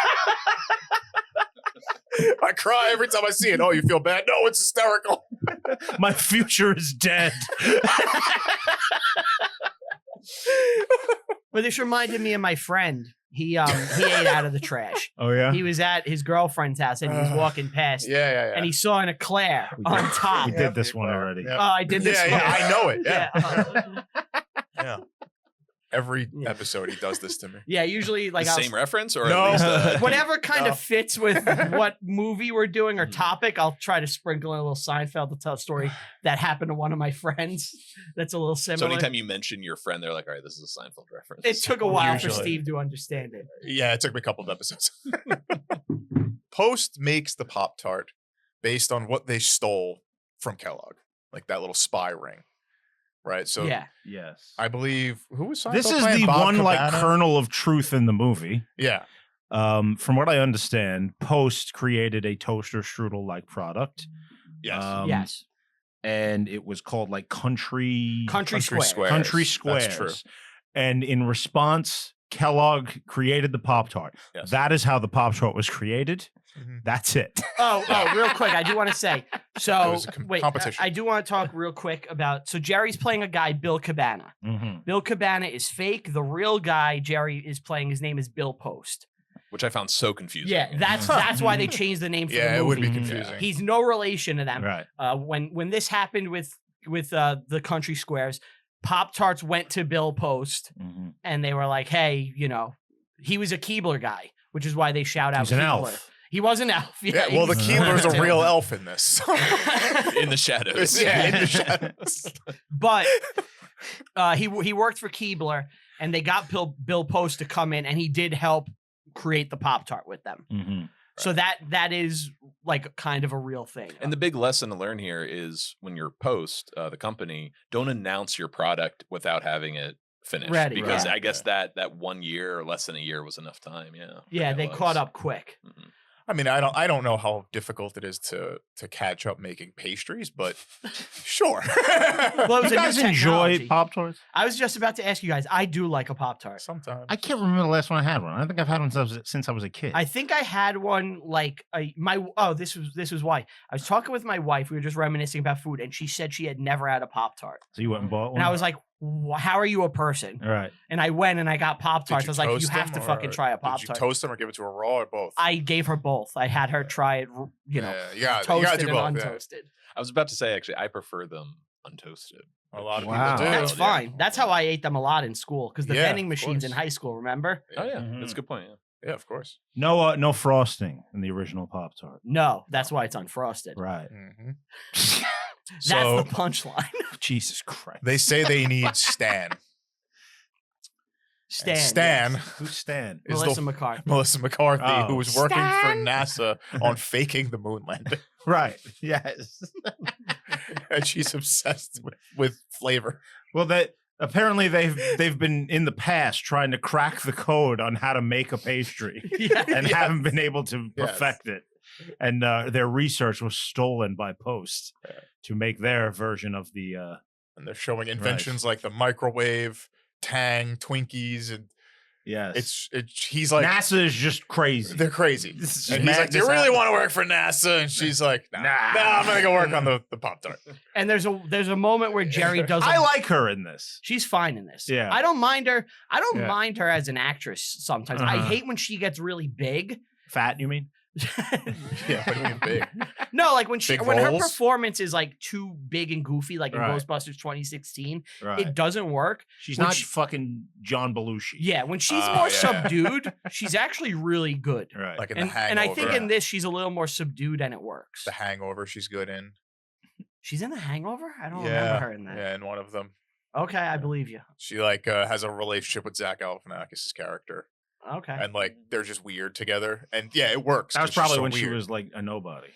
I cry every time I see it. Oh, you feel bad? No, it's hysterical. My future is dead. But this reminded me of my friend. He ate out of the trash. Oh yeah. He was at his girlfriend's house and he was walking past. Yeah. And he saw an eclair on top. We did this one already. Yep. Oh, I did this one. Yeah, I know it. Yeah. Yeah. Every episode he does this to me. Yeah, usually like The same reference or No. at least, whatever kind of fits with what movie we're doing or Mhm. topic, I'll try to sprinkle in a little Seinfeld to tell a story that happened to one of my friends that's a little so similar. anytime you mention your friend, they're like, all right, this is a Seinfeld reference. It took a while for Usually. Steve to understand it. Yeah, it took me a couple of episodes. Post makes the Pop-Tart based on what they stole from Kellogg, like that little spy ring, right? So Yeah. Yes. I believe who was Seinfeld This is playing? the Bob one like Cabana? kernel of truth in the movie. Yeah, From what I understand, Post created a toaster strudel like product. yes. Yes. And it was called like Country Square. Country Squares. That's true. And in response, Kellogg created the Pop-Tart. Yes. That is how the Pop-Tart was created. Mhm. That's it. Oh, real quick. I do want to say. It So was a wait, competition. I do want to talk real quick about. So Jerry's playing a guy, Bill Cabana. Mhm. Bill Cabana is fake. The real guy Jerry is playing, his name is Bill Post. which I found so confusing. Yeah, that's why they changed the name for the Yeah, movie. it would be Mhm. confusing. He's no relation to them. Right. When this happened with the Country Squares, Pop-Tarts went to Bill Post Mhm. and they were like, hey, he was a Keebler guy, which is why they shout out He's an Keebler. elf. He was an elf. Yeah, well, the he's- Keebler's a real elf in this. In the shadows. Yeah, in the shadows. But he worked for Keebler, and they got Bill Post to come in, and he did help create the Pop-Tart with them. Mhm. So that is like kind of a real thing. And the big lesson to learn here is when you're Post, the company, don't announce your product without having it finished. Ready, Because yeah. I guess that 1 year or less than a year was enough time. Yeah. for Yeah, they Kellogg's. caught up quick. Mhm. I mean, I don't know how difficult it is to catch up making pastries, but sure. Well, it was You a new guys enjoy technology. Pop-Tarts? I was just about to ask you guys. I do like a Pop-Tart. Sometimes. I can't remember the last one I had one. I don't think I've had one since I was a kid. I think I had one like this was why. I was talking with my wife. We were just reminiscing about food, and she said she had never had a Pop-Tart. So you went and bought one? And I was like, how are you a person? all right. And I went and I got Pop-Tarts. I was like, you toast have to them, fucking or try a Did you Pop-Tart. toast them or give it to her raw or both? I gave her both. I had her try it, Yeah, you gotta toasted do and both. Yeah. untoasted. I was about to say, actually, I prefer them untoasted. A lot of Wow. people do. That's fine. That's how I ate them a lot in school because the Yeah, vending of machines in course. high school, remember? Oh, yeah. Mhm. That's a good point. Yeah. Yeah, of course. No frosting in the original Pop-Tart. No, that's why it's unfrosted. Right. hmm That's So the punchline. Jesus Christ. they say they need Stan. Stan. Stan yes. Who's Stan? is Melissa the McCarthy. Melissa McCarthy, Oh. who was working for Stan? NASA on faking the moon landing, Right. Yes. and she's obsessed with flavor. Well, that apparently they've been in the past trying to crack the code on how to make a pastry Yeah. and Yes. haven't been able to Yes. perfect it. And their research was stolen by Post to make their version of the. And they're showing inventions like the microwave, Tang, Twinkies, and Yes. he's like, NASA is just crazy. they're crazy. This is And he's like, do you madness really happening. want to work for NASA? And she's like, nah, I'm gonna go work on the Pop-Tart. And there's a moment where Jerry does. I like her in this. She's fine in this. Yeah. I don't mind her. I don't Yeah. mind her as an actress sometimes. I Uh-huh. hate when she gets really big. Fat, you mean? Yeah, what do you mean big? No, like when Big her roles? performance is like too big and goofy, like in Right. Ghostbusters 2016, Right. it doesn't work. She's when not she- fucking John Belushi. Yeah, when she's Oh, more yeah. subdued, she's actually really good. Right. Like in And The Hangover. I think in this she's a little more subdued and it works. The Hangover, she's good in. She's in The Hangover? I don't Yeah, remember her in that. Yeah, in one of them. Okay, I believe you. She like has a relationship with Zach Galifianakis' character, Okay. and like they're just weird together. And yeah, it works. That was 'cause she's probably so when she weird. was like a nobody.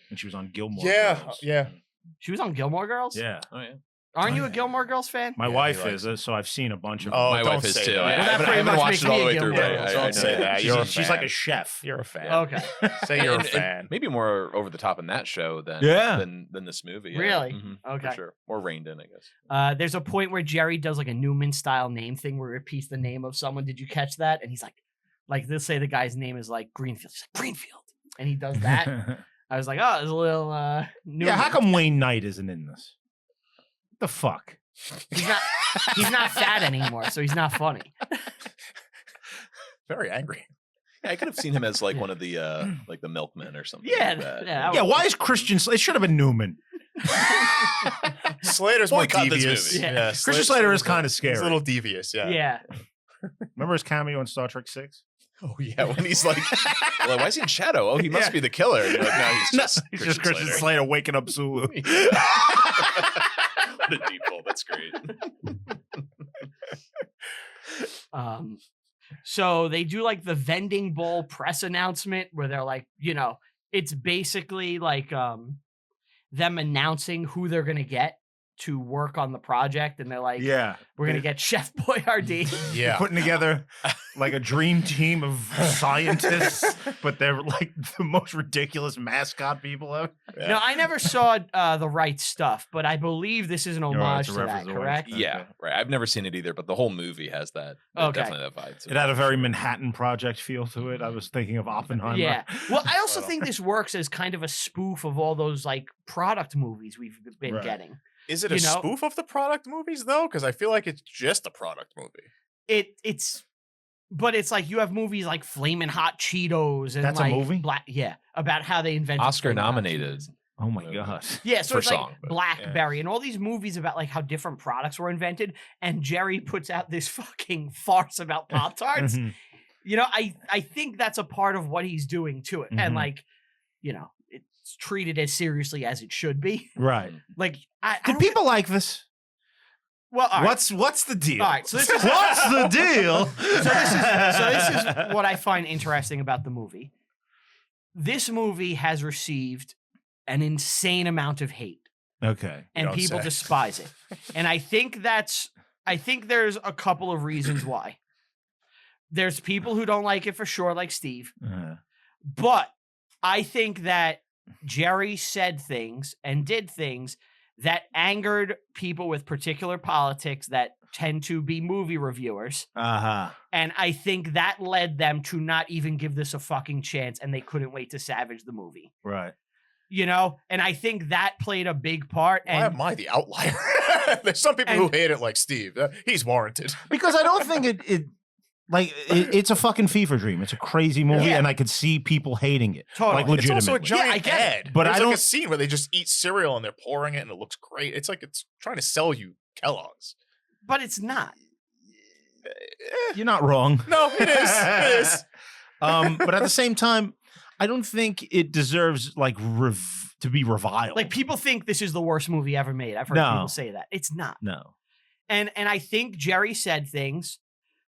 When she was on Gilmore Yeah, Girls. yeah. She was on Gilmore Girls? Yeah. Oh, yeah. Aren't you a Yeah. Gilmore Girls fan? My Yeah, he wife likes is, so I've seen a bunch of Oh, My don't wife is say too. that. I Well, that haven't, I pretty haven't much watched makes it all me the a way through, Gilmore but Girls. I Don't know say that. she's, You're a she's like fan. a chef. You're a fan. Okay. Say you're a And fan. maybe more over the top in that show than Yeah. than this movie. Yeah. Really? Mhm, Okay. For sure. More reined in, I guess. There's a point where Jerry does like a Newman style name thing where he repeats the name of someone. Did you catch that? And he's like they'll say the guy's name is like Greenfield. He's like, Greenfield. and he does that. I was like, oh, there's a little new. Yeah, how come Wayne Knight isn't in this? The fuck? He's not fat anymore, so he's not funny. Very angry. Yeah, I could have seen him as like one of the like the milkmen or something. Yeah, like that. Yeah, why is Christian? It should have been Newman. Slater's more Boycott this devious. movie. Yeah, Christian Slater is kind of He's scary. a little devious. Yeah. Yeah. Remember his cameo in Star Trek 6? Oh yeah, when he's like, well, why is he in shadow? Oh, he must be the killer. And you're like, no, he's just He's just Christian Slater waking up Sulu. What a deep hole. That's great. So they do like the vending bowl press announcement where they're like, it's basically like them announcing who they're gonna get to work on the project, and they're like, Yeah. we're gonna get Chef Boyardee. Yeah. Putting together like a dream team of scientists, but they're like the most ridiculous mascot people ever. Yeah. No, I never saw The Right Stuff, but I believe this is an homage it's a to that, reference to The Right correct? Stuff. Yeah, Okay. right. I've never seen it either, but the whole movie has that. Okay. Definitely that vibe. It had a very Manhattan Project feel to it. I was thinking of Oppenheimer. Yeah. Well, I also Right on. think this works as kind of a spoof of all those like product movies we've been Right. getting. Is it a spoof of the product movies though? Because I feel like it's just a product movie. But it's like you have movies like Flamin' Hot Cheetos and That's a like movie? about how they invented Oscar Flamin' Hot nominated. Cheetos. Oh my God. Yeah, so For it's song, like but- Blackberry and all these movies about like how different products were invented, and Jerry puts out this fucking farce about Pop-Tarts. Mhm. I think that's a part of what he's doing to it, and Mhm. like, it's treated as seriously as it should be. Right. Like, I Did don't people like this? Well, all right. What's the deal? All right, so this is What's the deal? so this is what I find interesting about the movie. This movie has received an insane amount of hate, Okay. and don't people say. despise it. And I think there's a couple of reasons why. There's people who don't like it for sure, like Steve. But I think that Jerry said things and did things that angered people with particular politics that tend to be movie reviewers. Uh-huh. And I think that led them to not even give this a fucking chance, and they couldn't wait to savage the movie. Right. And I think that played a big part. Why And am I the outlier? There's some people who hate it like Steve. He's warranted. Because I don't think it's a fucking fever dream. It's a crazy movie, Yeah. and I could see people hating it. Totally. Like It's also a legitimately. giant I get it. ad. But There's I like don't- a scene where they just eat cereal and they're pouring it and it looks great. It's like it's trying to sell you Kellogg's. but it's not. You're not wrong. No, it is. It is. But at the same time, I don't think it deserves like to be reviled. Like, people think this is the worst movie ever made. I've heard No. people say that. It's not. No. And I think Jerry said things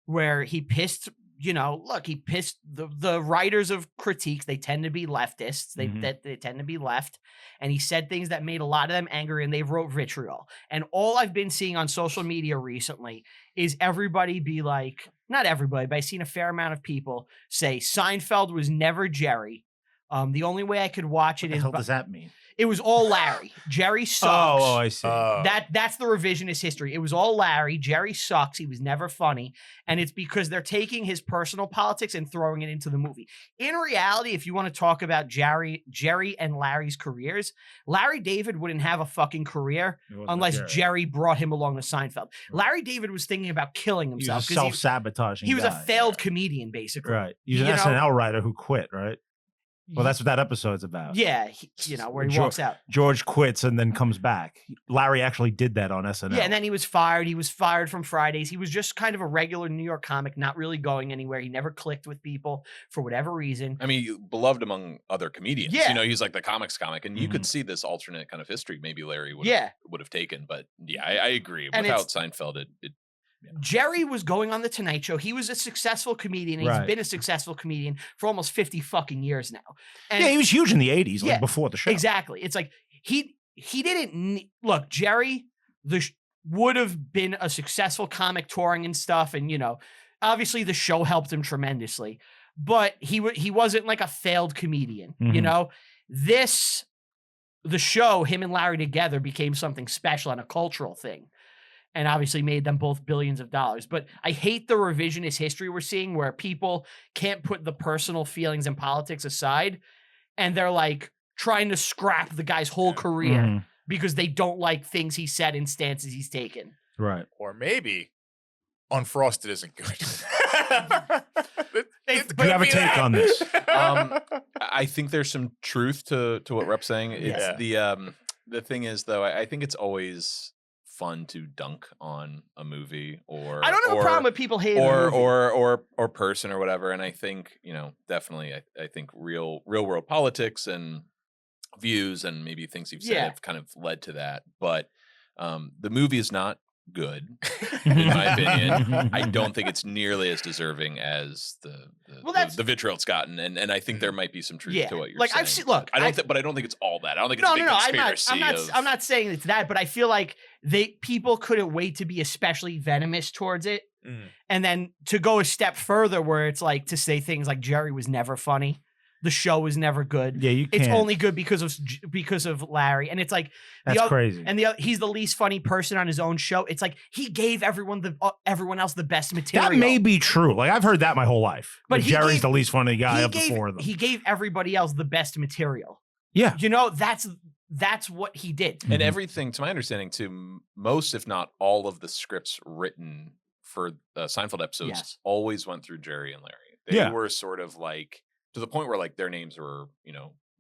where he pissed, he pissed the writers of critiques. They tend to be leftists. They tend to be left. And he said things that made a lot of them angry, and they wrote vitriol. And all I've been seeing on social media recently is everybody be like, not everybody, but I've seen a fair amount of people say Seinfeld was never Jerry. The only way I could watch What it the is hell does that mean? it was all Larry. Jerry sucks. Oh, I see. That's the revisionist history. It was all Larry. Jerry sucks. He was never funny. And it's because they're taking his personal politics and throwing it into the movie. In reality, if you want to talk about Jerry and Larry's careers, Larry David wouldn't have a fucking career unless Jerry brought him along to Seinfeld. Larry David was thinking about killing He was himself a self-sabotaging he was a guy. failed comedian, basically. Right. He's an SNL writer who quit, right? Well, that's what that episode's about. Yeah, where he walks out. George quits and then comes back. Larry actually did that on SNL. Yeah, and then he was fired. He was fired from Fridays. He was just kind of a regular New York comic, not really going anywhere. He never clicked with people for whatever reason. I mean, beloved among other comedians. Yeah. He's like the comics comic, and you could see this alternate kind of history maybe Larry would have taken. But yeah, I agree. And Without Seinfeld, it Jerry was going on the Tonight Show. He was a successful comedian. And He's been a successful comedian for almost 50 fucking years now. And he was huge in the 80s, like before the show. Exactly. It's like he didn't look, Jerry would have been a successful comic touring and stuff. And, obviously the show helped him tremendously, but he wasn't like a failed comedian. Mhm. The show, him and Larry together, became something special and a cultural thing. And obviously made them both billions of dollars. But I hate the revisionist history we're seeing where people can't put the personal feelings and politics aside and they're like trying to scrap the guy's whole career because they don't like things he said and stances he's taken. Right. Or maybe Unfrosted isn't good. Do you have a take on this? I think there's some truth to what Rep's saying. It's the thing is though, I think it's always fun to dunk on a movie or I don't have a problem with people hating or person or whatever. And I think, definitely I think real world politics and views and maybe things you've said have kind of led to that. But the movie is not good, in my opinion. I don't think it's nearly as deserving as the vitriol it's gotten, and I think there might be some truth to what you're saying. I've seen. Look, but I don't think it's all that. I don't think it's a big conspiracy. I'm not saying it's that, but I feel like people couldn't wait to be especially venomous towards it, and then to go a step further, where it's like to say things like Jerry was never funny. The show was never good. Yeah, you can't. It's only good because of Larry, and it's like that's crazy. And he's the least funny person on his own show. It's like he gave everyone else the best material. That may be true. Like I've heard that my whole life. But Jerry's the least funny guy of the four of them. He gave everybody else the best material. Yeah, that's what he did. And everything, to my understanding, too, most if not all of the scripts written for Seinfeld episodes always went through Jerry and Larry. They were sort of like, to the point where like their names were,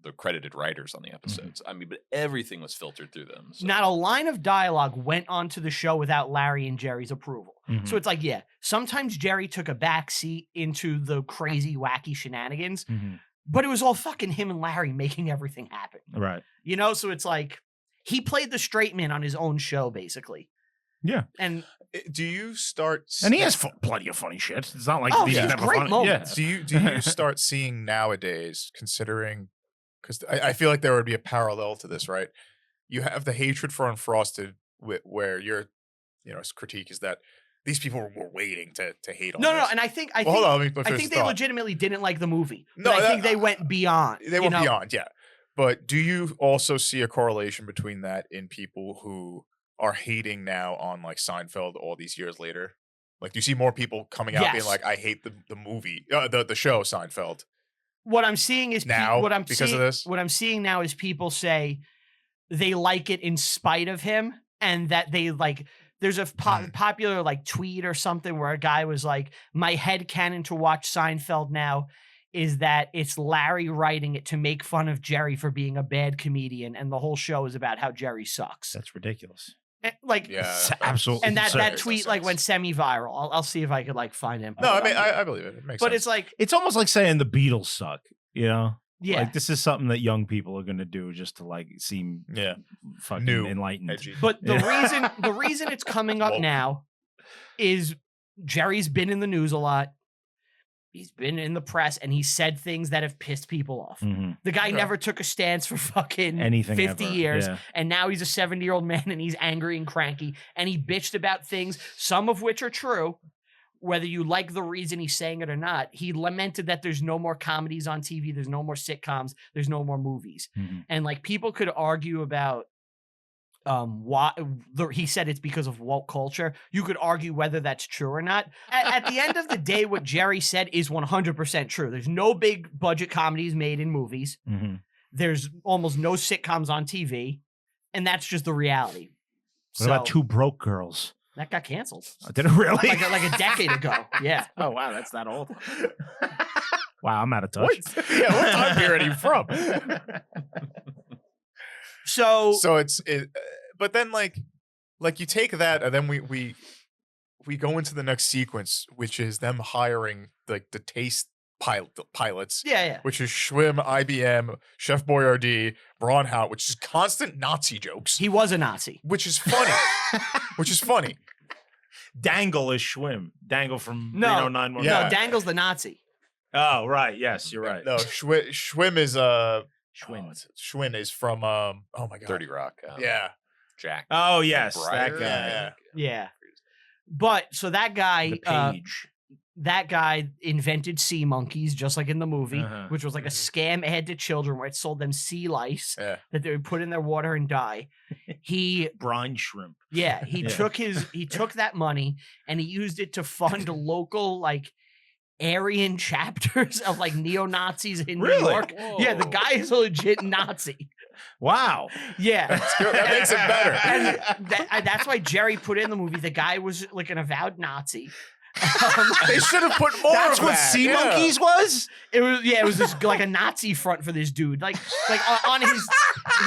the credited writers on the episodes. I mean, but everything was filtered through them. So. Not a line of dialogue went onto the show without Larry and Jerry's approval. So it's like, sometimes Jerry took a back seat into the crazy, wacky shenanigans, but it was all fucking him and Larry making everything happen. Right. So it's like he played the straight man on his own show, basically. Yeah. And do you start? And he has plenty of funny shit. It's not like he's never great funny. moments. Do you start seeing nowadays, considering, because I feel like there would be a parallel to this, right? You have the hatred for Unfrosted, where your critique is that these people were waiting to hate on this. No, and I think hold on, I think they legitimately didn't like the movie. No, I think they went beyond. They went beyond, yeah. But do you also see a correlation between that in people who are hating now on like Seinfeld all these years later? Like, do you see more people coming out being like, I hate the movie, the show Seinfeld? What I'm seeing is now of this. What I'm seeing now is people say they like it in spite of him, and that they like. There's a popular like tweet or something where a guy was like, "My headcanon to watch Seinfeld now is that it's Larry writing it to make fun of Jerry for being a bad comedian, and the whole show is about how Jerry sucks." That's ridiculous. Absolutely. And that tweet like went semi-viral. I'll see if I could like find him. No, I mean I believe it. It makes sense. But it's like it's almost like saying the Beatles suck. Yeah. Like this is something that young people are going to do just to like seem fucking new, enlightened. Edgy. But the reason it's coming up now is Jerry's been in the news a lot. He's been in the press and he said things that have pissed people off. The guy never took a stance for fucking anything 50 ever. years. Yeah. And now he's a 70-year-old man and he's angry and cranky. And he bitched about things, some of which are true, whether you like the reason he's saying it or not. He lamented that there's no more comedies on TV. There's no more sitcoms. There's no more movies. And like people could argue about why he said it's because of woke culture. You could argue whether that's true or not. At the end of the day, what Jerry said is 100% true. There's no big budget comedies made in movies. There's almost no sitcoms on TV, and that's just the reality. What about Two Broke Girls? That got canceled. Did it really? Like a decade ago. Yeah. Oh wow, that's that old. Wow, I'm out of touch. What time period are you from? So but then like you take that and then we go into the next sequence, which is them hiring like the taste pilots. Yeah. Which is Schwim, IBM, Chef Boyardee, Braunhout, which is constant Nazi jokes. He was a Nazi. Which is funny. Dangle is Schwim. Dangle from Reno 911. No, Dangle's the Nazi. Oh, right. Yes, you're right. No, Schwim is Schwinn is from oh my god, 30 Rock. Jack. Oh yes, Breyer. that guy. Yeah. But so that guy, The Page. That guy invented sea monkeys, just like in the movie, which was like a scam ad to children where it sold them sea lice that they would put in their water and die. Brine shrimp. Yeah, he took that money and he used it to fund local like Aryan chapters of like neo-Nazis in New Really? York. Yeah, the guy is a legit Nazi. Wow. Yeah. That makes it better. And that's why Jerry put in the movie. The guy was like an avowed Nazi. They should have put more That's of what that. Sea Monkeys was? It was this like a Nazi front for this dude. Like on his,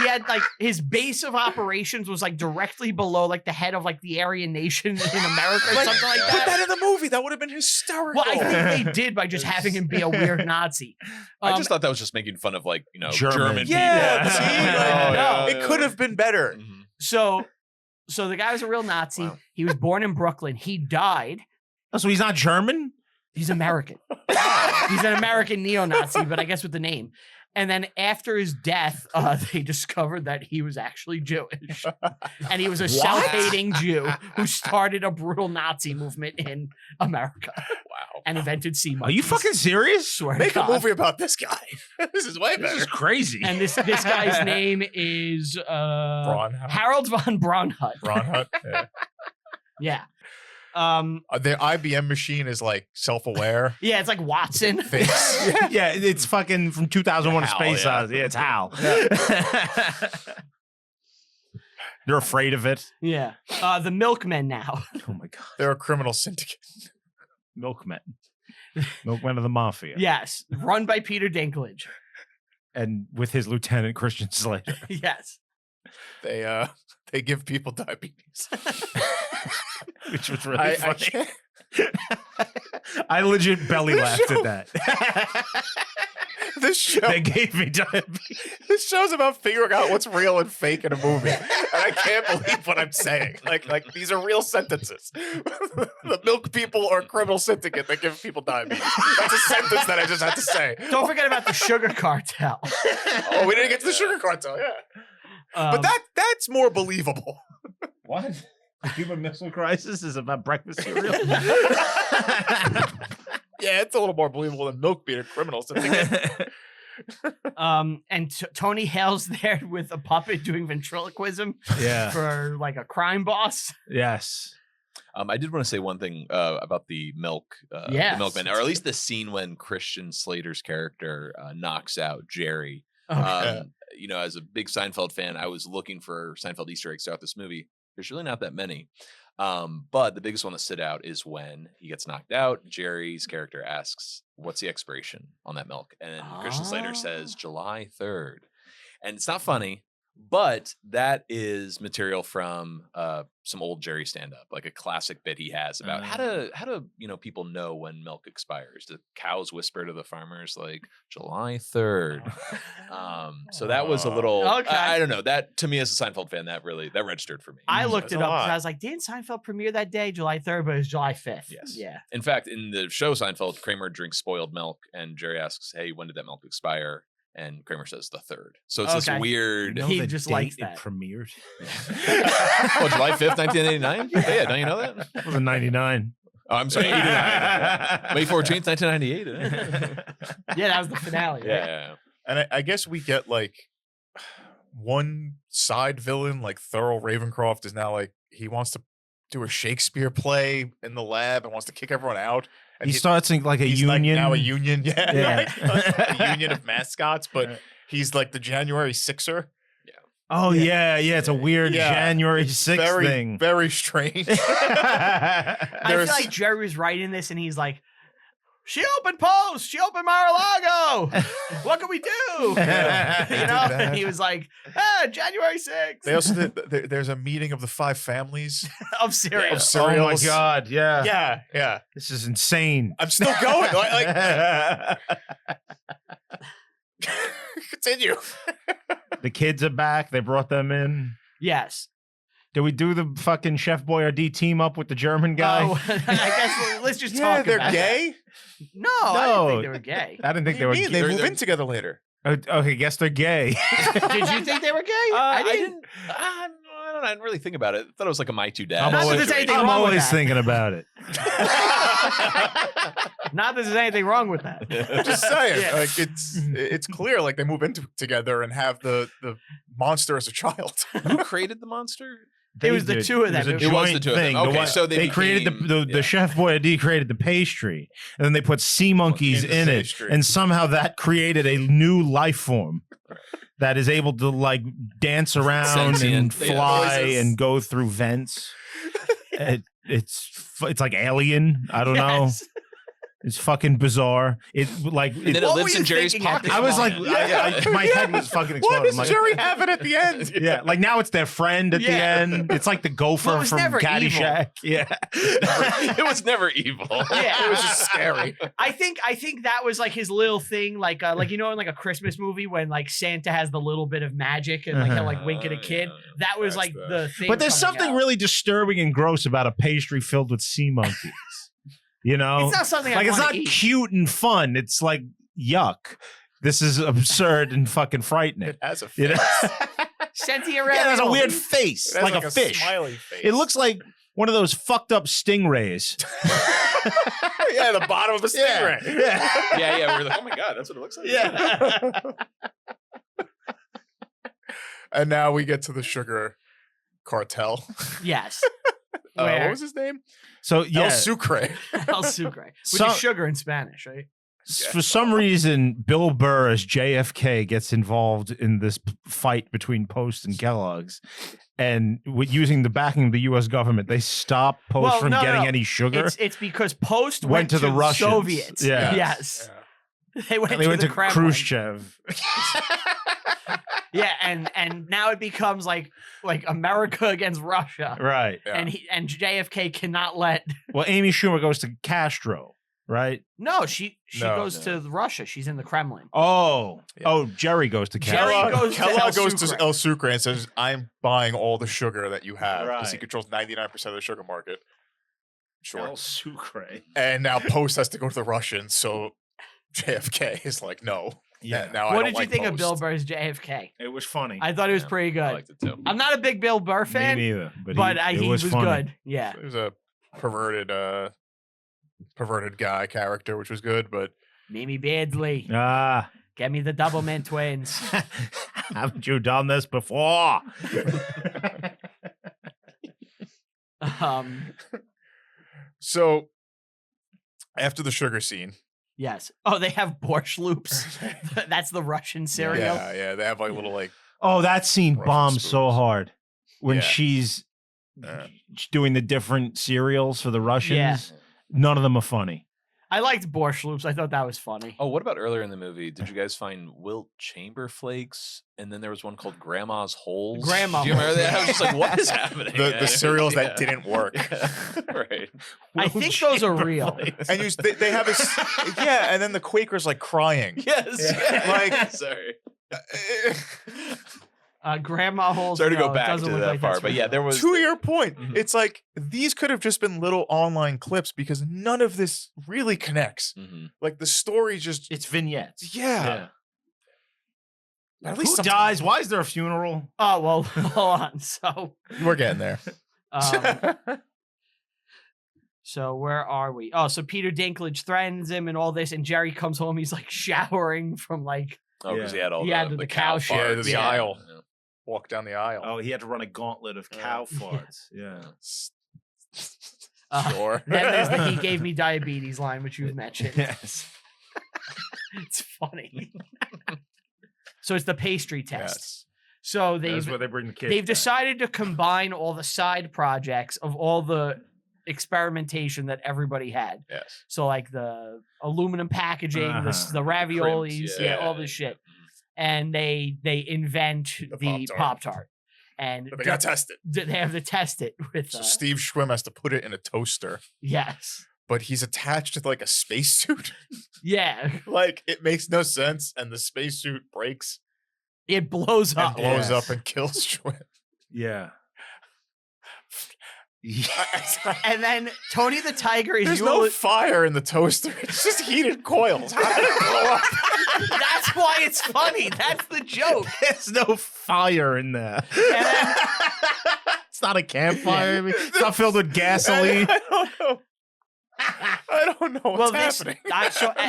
he had like his base of operations was like directly below like the head of like the Aryan nation in America or something like Put that that. in the movie. That would have been hysterical. Well, I think they did by just having him be a weird Nazi. I just thought that was just making fun of like, you know, German. German Yeah, people. see, No. it could have been better. Mhm. So the guy was a real Nazi. Wow. He was born in Brooklyn. He died. Oh, so he's not German? He's American. He's an American neo-Nazi, but I guess with the name. And then after his death, they discovered that he was actually Jewish. And he was a self-hating Jew who started a brutal Nazi movement in America Wow. and invented sea Are monkeys. you fucking serious? Swear to Make a God. movie about this guy. This is way This better. is crazy. And this guy's name is Braunhut. Harold von Braunhut. Braunhut. Yeah. Yeah. Their IBM machine is like self-aware. Yeah, it's like Watson. Thinks. Yeah, it's fucking from 2001: A Hal, Space yeah. Odyssey. Yeah, it's Hal. They're afraid of it. Yeah. The milkmen now. Oh my god, They're a criminal syndicate. milkmen, milkmen of the mafia. Yes. Run by Peter Dinklage. And with his lieutenant Christian Slater. Yes. They give people diabetes. Which was really I funny. can't- I legit belly This laughed show- at that. This show. They gave me diabetes. This show's about figuring out what's real and fake in a movie, and I can't believe what I'm saying. Like these are real sentences. The milk people are a criminal syndicate that give people diabetes. That's a sentence that I just had to say. Don't forget about the sugar cartel. Oh, we didn't get to the sugar cartel, yeah. But that's more believable. What? The Cuban Missile Crisis is about breakfast cereal? Yeah, it's a little more believable than milk being a criminal syndicate. and Tony Hale's there with a puppet doing ventriloquism Yeah. for like a crime boss. Yes. I did want to say one thing about the Yes. the milkman, or at least the scene when Christian Slater's character knocks out Jerry. Okay. You know, as a big Seinfeld fan, I was looking for Seinfeld Easter eggs throughout this movie. There's really not that many. But the biggest one that stood out is when he gets knocked out. Jerry's character asks, "What's the expiration on that milk?" And Christian Slater says, "July 3rd." And it's not funny, but that is material from some old Jerry stand-up, like a classic bit he has about how to people know when milk expires. Do cows whisper to the farmers like July 3rd? So that was a little Okay. I don't know. That to me as a Seinfeld fan, that registered for me. I looked That's it a up lot. because I was like, didn't Seinfeld premiere that day, July 3rd, but it was July 5th. Yes. Yeah. In fact, in the show Seinfeld, Kramer drinks spoiled milk, and Jerry asks, "Hey, when did that milk expire?" And Kramer says the 3rd. So it's this Okay. weird. He the just date likes it that. premiered. Oh, July 5th, 1989? Yeah, don't you know that? It was in 99. Oh, I'm sorry, 89. May 14th, 1998. Yeah, that was the finale. Right? Yeah. And I guess we get like one side villain, like Thurl Ravencroft is now like he wants to do a Shakespeare play in the lab and wants to kick everyone out. And He starts in like a he's union. like now a union, yeah, Yeah. like, a union of mascots. But he's like the January 6er. Oh yeah, it's a weird Yeah. January 6th Very, thing. very strange. I feel There's- like Jerry was writing this and he's like, she opened Post, she opened Mar-a-Lago. What can we do? Yeah, they You did know, that. and he was like, January 6th They also did, there's a meeting of the 5 families of cereal. of Oh my cereals. god, yeah. Yeah. This is insane. I'm still going. Like continue. The kids are back. They brought them in. Yes. Did we do the fucking Chef Boyardee team up with the German guy? Oh, I guess let's just Yeah, talk they're about it. gay. No, I didn't No. think they were gay. I didn't think they What were. do you mean? They They're- move they're- in together later. Okay, guess they're gay. Did you think they were gay? I didn't. I don't know. I didn't really think about it. I thought it was like a My Two Dads. I'm Not that always, there's anything I'm wrong with always that. thinking about it. Not that there's anything wrong with that. I'm just saying, Yeah. like it's clear, like they move in together and have the monster as a child. Who created the monster? It was the two of them. It was a It was joint the two of them. thing. Okay, one- so they created became- the Chef Boyardee created the pastry, and then they put sea monkeys In the in it, pastry. and somehow that created a new life form that is able to like dance around and Sentient, fly noises. and go through vents. It's like Alien. I don't know. Yes. It's fucking bizarre. It like And then it, it What lives were in you Jerry's thinking at pocket. this I was like, moment? my head was fucking exploding. What does I'm like, Jerry have it at the end? yeah, like now it's their friend at the Yeah. end. It's like the gopher Well, it was from never Caddyshack. Yeah. it was never evil. Yeah. It was just scary. I think that was like his little thing, like in like a Christmas movie when like Santa has the little bit of magic and like he'll like wink at a kid. That was That's like the thing. But there's coming something out. really disturbing and gross about a pastry filled with sea monkeys. You know? It's not something like I it's want not to eat. cute and fun. It's like yuck. This is absurd and fucking frightening. It has a You face. know? Sentient Yeah, it has a ravioli. weird face, It has like a fish. smiley face. It looks like one of those fucked up stingrays. yeah, the bottom of a stingray. Yeah. yeah. We're like, oh my god, that's what it looks like. Yeah. And now we get to the sugar cartel. Yes. What Where was his name? So El yeah, Sucre. El Sucre, which Some- is sugar in Spanish, right? for some reason, Bill Burr as JFK gets involved in this fight between Post and Kellogg's, and with using the backing of the U.S. government, they stop Post Well, from no, getting no. any sugar. It's because Post Went to the Russians. Soviets. Yeah. Yes. They went And they to went the to Kremlin. Khrushchev. Yeah, and now it becomes like America against Russia. Right. Yeah. And JFK cannot let. Well, Amy Schumer goes to Castro, right? No, she No. goes to Russia. She's in the Kremlin. Oh, Yeah. oh, Jerry goes to Jerry Castro. goes to El Kellogg goes Sucre. to El Sucre and says, I'm buying all the sugar that you have because he Right. controls 99% of the sugar market. Sure. El Sucre. And now Post has to go to the Russians, so JFK is like, no. Yeah. Now What I did don't you like think of Post. Bill Burr's JFK? It was funny. I thought it was Yeah, pretty I good. liked it too. I'm not a big Bill Burr Me fan, neither. but he was funny. good. Yeah. It was a perverted guy character, which was good, but Mimi Beardsley. Ah, Get me the Doublemint twins. haven't you done this before? so after the sugar scene. Yes. Oh, they have borscht loops. That's the Russian cereal. Yeah, they have like little like Oh, that scene Russian bombs so spoons. hard when Yeah. she's uh, doing the different cereals for the Russians. Yeah. None of them are funny. I liked borscht loops. I thought that was funny. Oh, what about earlier in the movie? Did you guys find Wilt Chamber flakes? And then there was one called Grandma's Holes. Grandma Do you remember Holes. that? I was just like, what is happening? the cereals Yeah. that didn't work. right. I think those are real. And they have yeah, and then the Quaker's like crying. Yes. Yeah. Like- sorry. Grandma holes. Sorry to no, go it back doesn't to look that like part, that's but yeah, real. there was. To your point, Mhm. it's like these could have just been little online clips because none of this really connects. Mhm. Like the story just It's vignettes. yeah. At Who least dies? Why is there a funeral? Oh well, hold on. So, we're getting there. so where are we? Oh, so Peter Dinklage threatens him and all this, and Jerry comes home. He's like showering from like. Oh, because he had all He the, had the cow shit. Yeah, farts. the aisle. Walk down the aisle. Oh, he had to run a gauntlet of cow farts. Yeah. Sure. Then there's the "he gave me diabetes" line, which you've mentioned. Yes. It's funny. So it's the pastry test. Yes. So That's where they bring the kids. they've back. decided to combine all the side projects of all the experimentation that everybody had. Yes. So like the aluminum packaging, Uh-huh. the raviolis, Crimps, yeah, all this shit. And they invent the Pop-Tart. Pop-Tart. And But they got tested. they have to test it with So Steve Schwim has to put it in a toaster, yes. but he's attached to like a spacesuit. Yeah. Like it makes no sense, and the spacesuit breaks It blows and up. blows Yes. up and kills Schwim. Yeah. And then Tony the Tiger is There's no fire in the toaster. It's just heated coils. How did it blow up? That's why it's funny. That's the joke. There's no fire in there. And then, It's not a campfire. I mean, it's not filled with gasoline. I don't know. I don't know what's happening.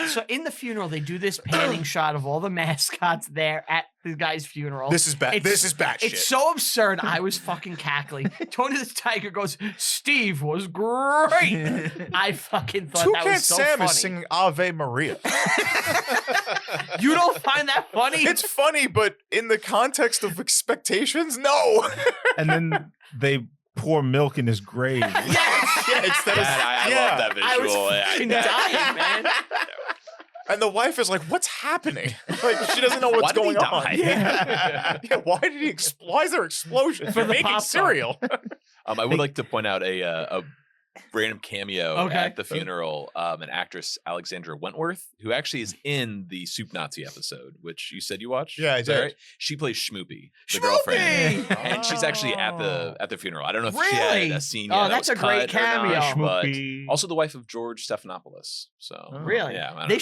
so in the funeral, they do this panning shot of all the mascots there at This guy's funeral. This is bad. This is bad shit. It's so absurd. I was fucking cackling. Tony the Tiger goes, Steve was great. I fucking thought that was so Sam funny. is singing Ave Maria. You don't find that funny? It's funny, but in the context of expectations, no. And then they pour milk in his grave. Yes. Yeah, instead of I love that visual. I was fucking dying, man. And the wife is like, "What's happening?" Like she doesn't know what's Why did he going on. die? Yeah. Why did he? Why is there explosions? For You're the making Pop-Tart. cereal. I would like to point out a random cameo Okay. at the funeral. An actress, Alexandra Wentworth, who actually is in the Soup Nazi episode, which you said you watched. Yeah, I Is that did. right? She plays Schmoopy, the Schmoopy! girlfriend, and she's actually at the funeral. I don't know if she Really? had a scene. Oh, yet that that's was a great cut or not, cameo. but Schmoopy. also the wife of George Stephanopoulos. So Really? yeah, I don't They know.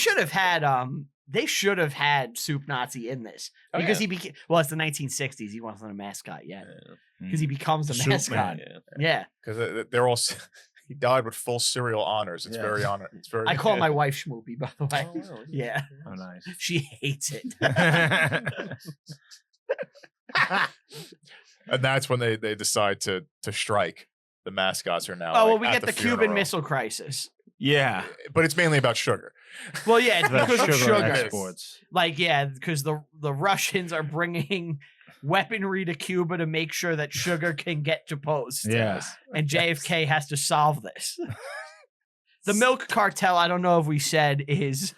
should have had Soup Nazi in this Oh, because yeah. he became. Well, it's the 1960s. He wasn't a mascot yet because he Mm. becomes a Soup mascot. Man. Yeah. Yeah, Because they're all. He died with full cereal honors. It's Yeah. very honor. It's very. I call my wife Schmoopy, by the way. Oh, wow. Yeah, Oh, nice. she hates it. And that's when they decide to strike. The mascots are now. Oh well, like, we at get the Cuban funeral. Missile Crisis. Yeah. But it's mainly about sugar. Well, yeah, it's The because of sugar sugar. exports. Like, yeah, because the Russians are bringing weaponry to Cuba to make sure that sugar can get to post. Yeah. And JFK has to solve this. The milk cartel, I don't know if we said, is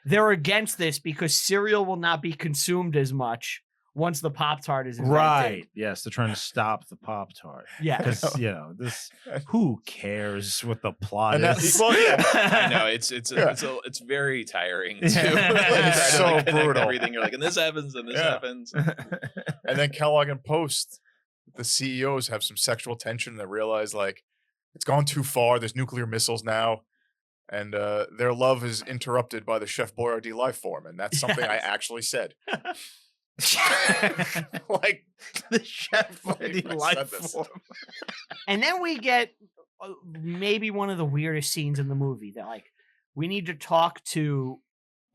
they're against this because cereal will not be consumed as much once the Pop-Tart is invented. Right. Yes, they're trying to stop the Pop-Tart. Yeah. Because, this, who cares what the plot And is? well, yeah. I know it's very tiring too. Yeah. It's so Trying to connect brutal. Everything you're like, and this happens, and this Yeah. happens. And then Kellogg and Post, the CEOs have some sexual tension. They realize like it's gone too far. There's nuclear missiles now, and their love is interrupted by the Chef Boyardee life form, and that's something I Yes. actually said. Like the chef Like, I said this. And then we get maybe one of the weirdest scenes in the movie. They're like, we need to talk to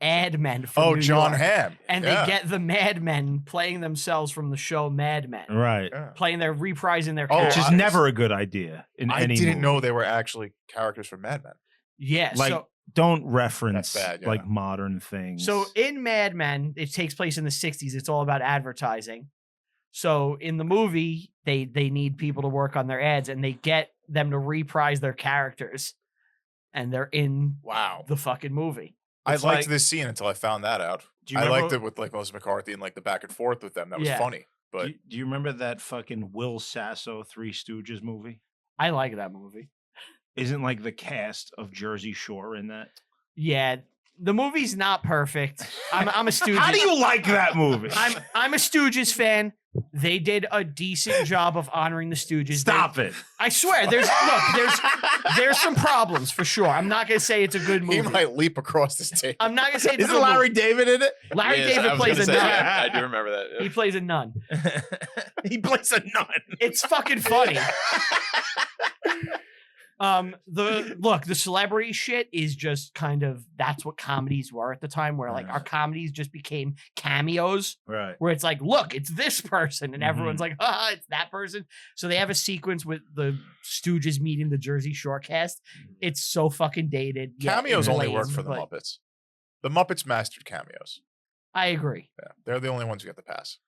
ad men from New John York. Hamm, And yeah. they get the Mad Men playing themselves from the show Mad Men. Right. Yeah. Reprising their Oh, Which characters. is never a good idea in I any didn't movie. know they were actually characters from Mad Men. Yeah. Like, don't reference That's bad, yeah. like modern things. So in Mad Men, it takes place in the 60s. It's all about advertising. So in the movie, they need people to work on their ads and they get them to reprise their characters. And they're in Wow. the fucking movie. I It's liked like- this scene until I found that out. Do you I remember- liked it with like Melissa McCarthy and like the back and forth with them. That was Yeah. funny. But do you remember that fucking Will Sasso Three Stooges movie? I like that movie. Isn't like the cast of Jersey Shore in that? Yeah. The movie's not perfect. I'm a Stooges. How do you like that movie? I'm a Stooges fan. They did a decent job of honoring the Stooges. Stop it. I swear, there's some problems for sure. I'm not gonna say it's a good movie. he might leap across this table. I'm not gonna say it's a Isn't good Larry movie. David in it? Larry Yes, David I was plays a gonna say, nun. yeah, I do remember that. He plays a nun. He plays a nun. It's fucking funny. The celebrity shit is just kind of that's what comedies were at the time, where like our comedies just became cameos, Right. where it's like, look, it's this person, and everyone's like, it's that person. So they have a sequence with the Stooges meeting the Jersey Shore cast. It's so fucking dated. Yeah, Cameos it's only lame, work for the but Muppets. The Muppets mastered cameos. I agree. Yeah, they're the only ones who get the pass.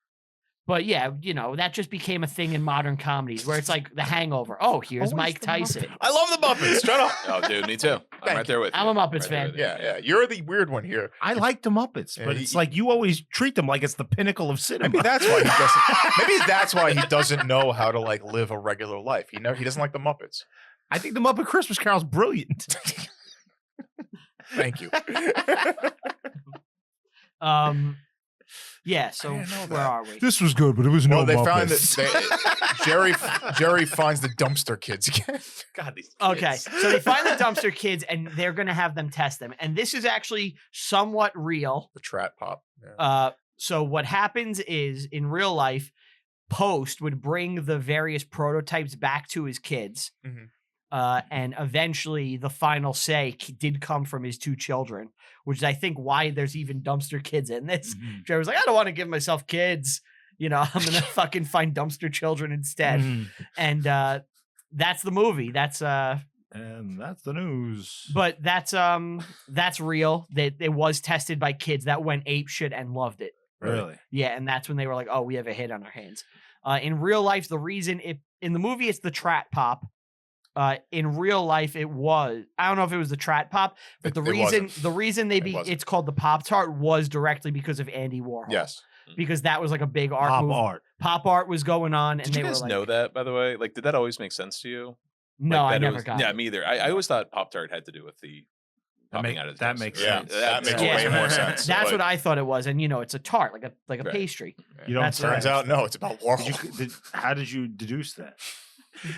But yeah, that just became a thing in modern comedies where it's like The Hangover. Oh, here's Always Mike the Tyson. I love the Muppets. Shut up. Oh, dude, me too. I'm right there with you. I'm a Muppets Right there fan. with you. Yeah. You're the weird one here. I like the Muppets, Yeah, but he- it's like you always treat them like it's the pinnacle of cinema. Maybe that's why he doesn't. Maybe that's why he doesn't know how to like live a regular life. He doesn't like the Muppets. I think the Muppet Christmas Carol's brilliant. Thank you. Yeah, so I didn't know where that. are we? This was good, but it was Well, no they Muppets. found that Jerry finds the dumpster kids again. God, these Okay, kids. so they find the dumpster kids and they're going to have them test them. And this is actually somewhat real. The Trat Pop. Yeah. So what happens is in real life, Post would bring the various prototypes back to his kids. Mhm. And eventually the final say did come from his 2 children, which is, I think, why there's even dumpster kids in this. Jerry was like, I don't want to give myself kids. I'm going to fucking find dumpster children instead. And that's the movie. And that's the news. But that's real. That it was tested by kids that went ape shit and loved it. Really? Yeah, and that's when they were like, "Oh, we have a hit on our hands." In real life, the reason in the movie it's the Trat Pop. In real life, it was. I don't know if it was the Trat Pop, but the reason it's called the Pop-Tart was directly because of Andy Warhol. Yes, because that was like a big art move. Pop art was going on, and did you they guys were like, know that, by the way? Like, did that always make sense to you? No, like, I never got it. Yeah, me either. I always thought Pop-Tart had to do with the popping out of the that toaster. makes yeah, sense. that makes way more sense. That's what I thought it was, and it's a tart, like a pastry. You don't. Turns out, no, it's about Warhol. How did you deduce that?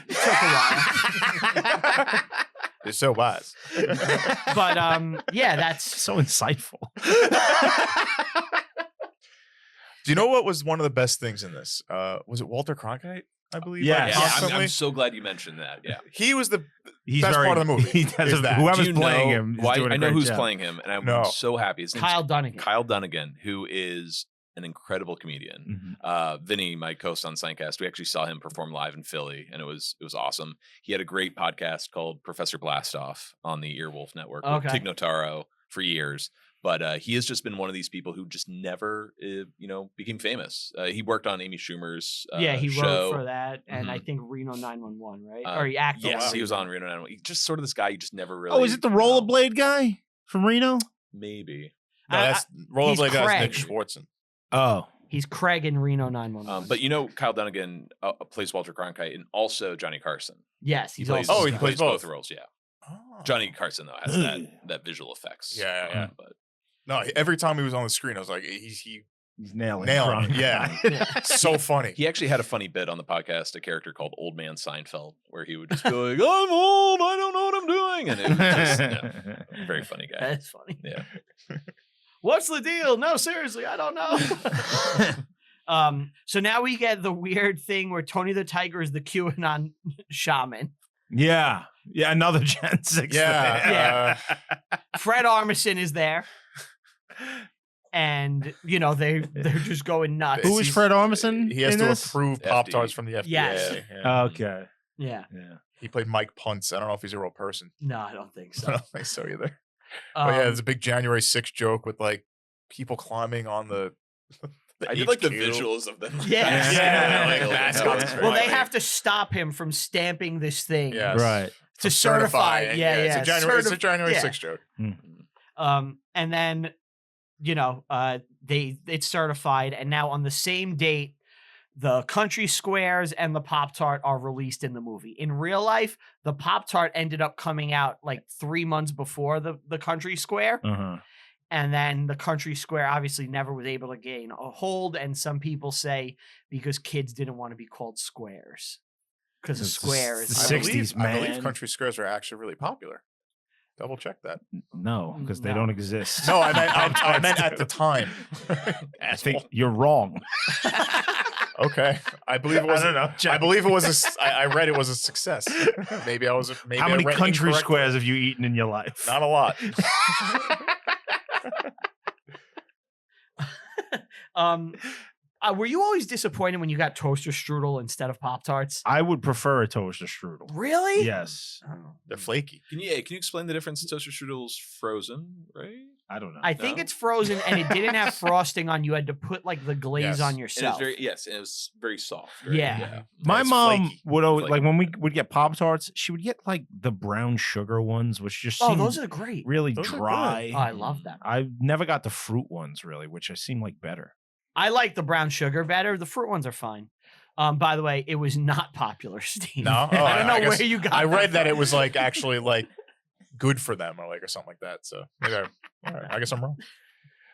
It took a while. You're so wise. But yeah, that's so insightful. Do you know what was one of the best things in this? Was it Walter Cronkite? I believe. Yes. I'm so glad you mentioned that. Yeah, he was the best part of the movie. Whoever's playing him, I know who's playing him, and I'm so happy. His name's Kyle Dunnigan. Kyle Dunnigan, who is an incredible comedian. Vinny, my co-host on Seincast, we actually saw him perform live in Philly, and it was awesome. He had a great podcast called Professor Blastoff on the Earwolf Network with Tig Notaro for years. But he has just been one of these people who just never, became famous. He worked on Amy Schumer's he show. wrote for that, and I think Reno 911, right? Or he acted. Yes, he was on Reno 911. He's just sort of this guy you just never really. Oh, is it the rollerblade guy from Reno? Maybe. No, that's rollerblade guy Nick Schwartzen. Oh, he's Craig in Reno 911. But Kyle Dunnigan plays Walter Cronkite and also Johnny Carson. Yes, he plays. He plays both roles. Yeah. Oh. Johnny Carson though has that visual effects. Yeah. But no, every time he was on the screen, I was like, he's nailing it. Yeah. So funny. He actually had a funny bit on the podcast, a character called Old Man Seinfeld, where he would just be like, I'm old, I don't know what I'm doing. And it was just, very funny guy. That's funny. Yeah. What's the deal? No, seriously, I don't know. So now we get the weird thing where Tony the Tiger is the QAnon shaman. Yeah. Yeah, another Gen 6. Yeah. Fred Armisen is there. And they're just going nuts. Who is Fred Armisen? He has to approve Pop-Tarts from the FDA. Yes. Okay. Yeah. He played Mike Punce. I don't know if he's a real person. No, I don't think so. I don't think so either. But yeah, there's a big January 6th joke with like people climbing on the I did like the visuals of them. Well, they have to stop him from stamping this thing. Yes. Right. To certify. It's a January 6th joke. And then, it's certified, and now on the same date, the country squares and the Pop-Tart are released in the movie. In real life, the Pop-Tart ended up coming out like 3 months before the country square. And then the country square obviously never was able to gain a hold. And some people say because kids didn't want to be called squares. Because of squares. The 60s, man. I believe country squares are actually really popular. Double check that. No, because they don't exist. No, I meant at the time. I think you're wrong. Okay, I believe it was. I don't know. I believe it was I read it was a success. Maybe I was. Maybe How many I read country incorrectly. squares have you eaten in your life? Not a lot. Were you always disappointed when you got toaster strudel instead of Pop-Tarts? I would prefer a toaster strudel. Really? Yes. They're flaky. Can you explain the difference? Toaster strudel's frozen, right? I don't know. I think it's frozen, and it didn't have frosting on. You had to put like the glaze on And yourself. it was very soft. Right? Yeah. My It's mom flaky. would always, Flaky. like when we would get Pop-Tarts, she would get like the brown sugar ones, which just Oh, seemed those are great. really Those are dry. Oh, I love them. I never got the fruit ones really, which I seem like better. I like the brown sugar better. The fruit ones are fine. By the way, it was not popular, Steve. No, I don't know guess- where you got. I read that from. it was like actually like good for them or something like that. So maybe all right, I guess I'm wrong.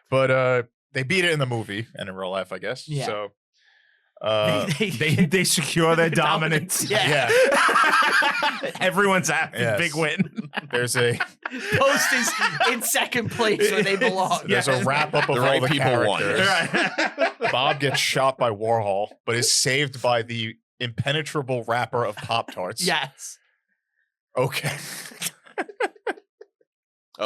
But they beat it in the movie and in real life, I guess. Yeah. So They secure their dominance. Yeah. Everyone's happy. Yes. Big win. There's a Post is in second place where they belong. there's a wrap up of The all right the people won. characters. Bob gets shot by Warhol, but is saved by the impenetrable wrapper of Pop-Tarts. Yes. Okay.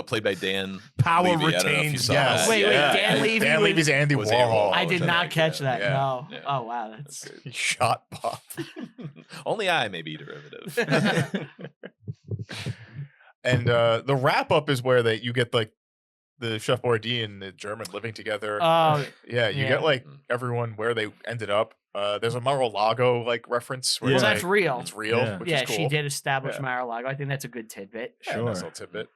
Played by Dan. Power Levy. I don't know if you retains saw gas. that. Wait, Dan Levy. Dan Levy's Andy was Warhol. I did not catch that. Yeah. No. Yeah. Oh wow, that's. He shot Bob. Only I may be derivative. And the wrap up is where you get like the Chef Boyardee and the German living together. Oh Yeah, you yeah. get like everyone where they ended up. There's a Mar-a-Lago like reference. Where Well, it's, that's like, real. It's real. Yeah. Which Yeah, is cool. she did establish Yeah. Mar-a-Lago. I think that's a good tidbit. Yeah, Sure. nice little tidbit.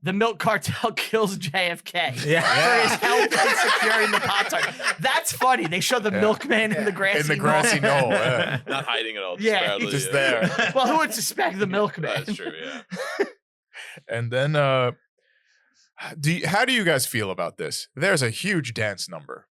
The milk cartel kills JFK Yeah. for his help in securing the Pop-Tart. That's funny. They show the Yeah. milkman in the grassy In the knoll. grassy knowl. Yeah. Not hiding it all. Just Yeah, proudly, just yeah. there. Well, who would suspect the milkman? That's true. Yeah. And then how do you guys feel about this? There's a huge dance number.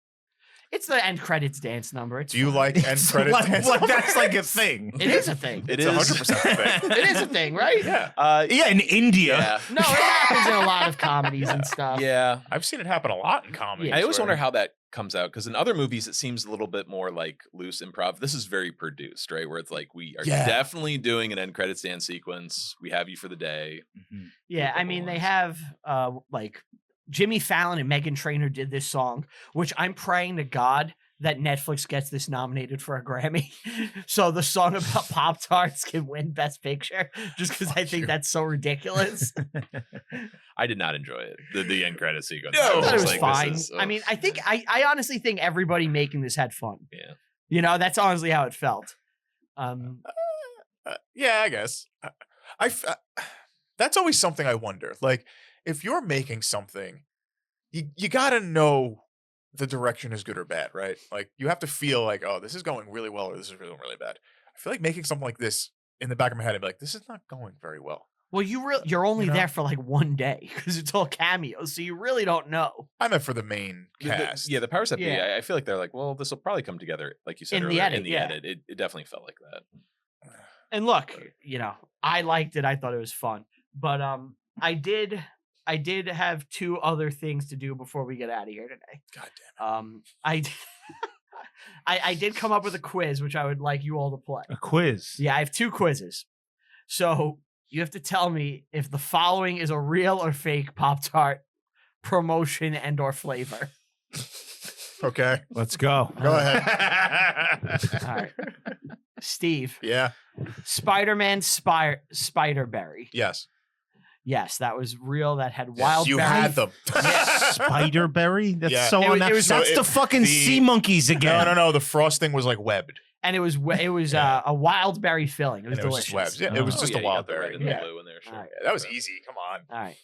It's the end credits dance number. It's Do you fine. like end It's credits like, dance like numbers? that's like a thing. It is a thing. It It's is 100% a thing. It is a thing, right? Yeah. Yeah, in India. Yeah. No, it happens in a lot of comedies and stuff. Yeah. I've seen it happen a lot in comedy. Yeah. I always wonder how that comes out because in other movies it seems a little bit more like loose improv. This is very produced, right? Where it's like we are Yeah. definitely doing an end credits dance sequence. We have you for the day. Yeah, I mean, they have like Jimmy Fallon and Meghan Trainor did this song, which I'm praying to God that Netflix gets this nominated for a Grammy. So the song about Pop-Tarts can win Best Picture just because I think that's so ridiculous. I did not enjoy it. The end credit sequence. No. I thought it was like, fine. this is- I mean, I think I honestly think everybody making this had fun. Yeah. You know, that's honestly how it felt. Yeah, I guess. That's always something I wonder. Like, if you're making something, you gotta know the direction is good or bad, right? Like, you have to feel like, oh, this is going really well or this is going really bad. I feel like making something like this in the back of my head, I'd be like, this is not going very well. Well, you're only You know? there for like one day because it's all cameos, so you really don't know. I meant for the main cast. The powers that be, Yeah. I feel like they're like, well, this will probably come together, like you said In the earlier, edit, in the yeah. edit. It definitely felt like that. And look, you know, I liked it. I thought it was fun, but I did have two other things to do before we get out of here today. God damn it. I did come up with a quiz, which I would like you all to play. A quiz. Yeah, I have two quizzes. So you have to tell me if the following is a real or fake Pop-Tart promotion and or flavor. Okay. Let's go. Go ahead. All right. Steve, Yeah. Spider-Man Spider-Berry. Yes. Yes, that was real. That had wild You berry. had them. Spider-berry? That's Yeah. so It was- unnatural. it was- That's so the it- fucking the- sea monkeys again. No. The frosting was like webbed. And it was Yeah. a wild berry filling. It was And it was delicious. just webs. Yeah, it was Oh, just yeah, a you wild got the red berry. and the Yeah. blue in there. Sure. All right. Yeah, that was easy. Come on. All right,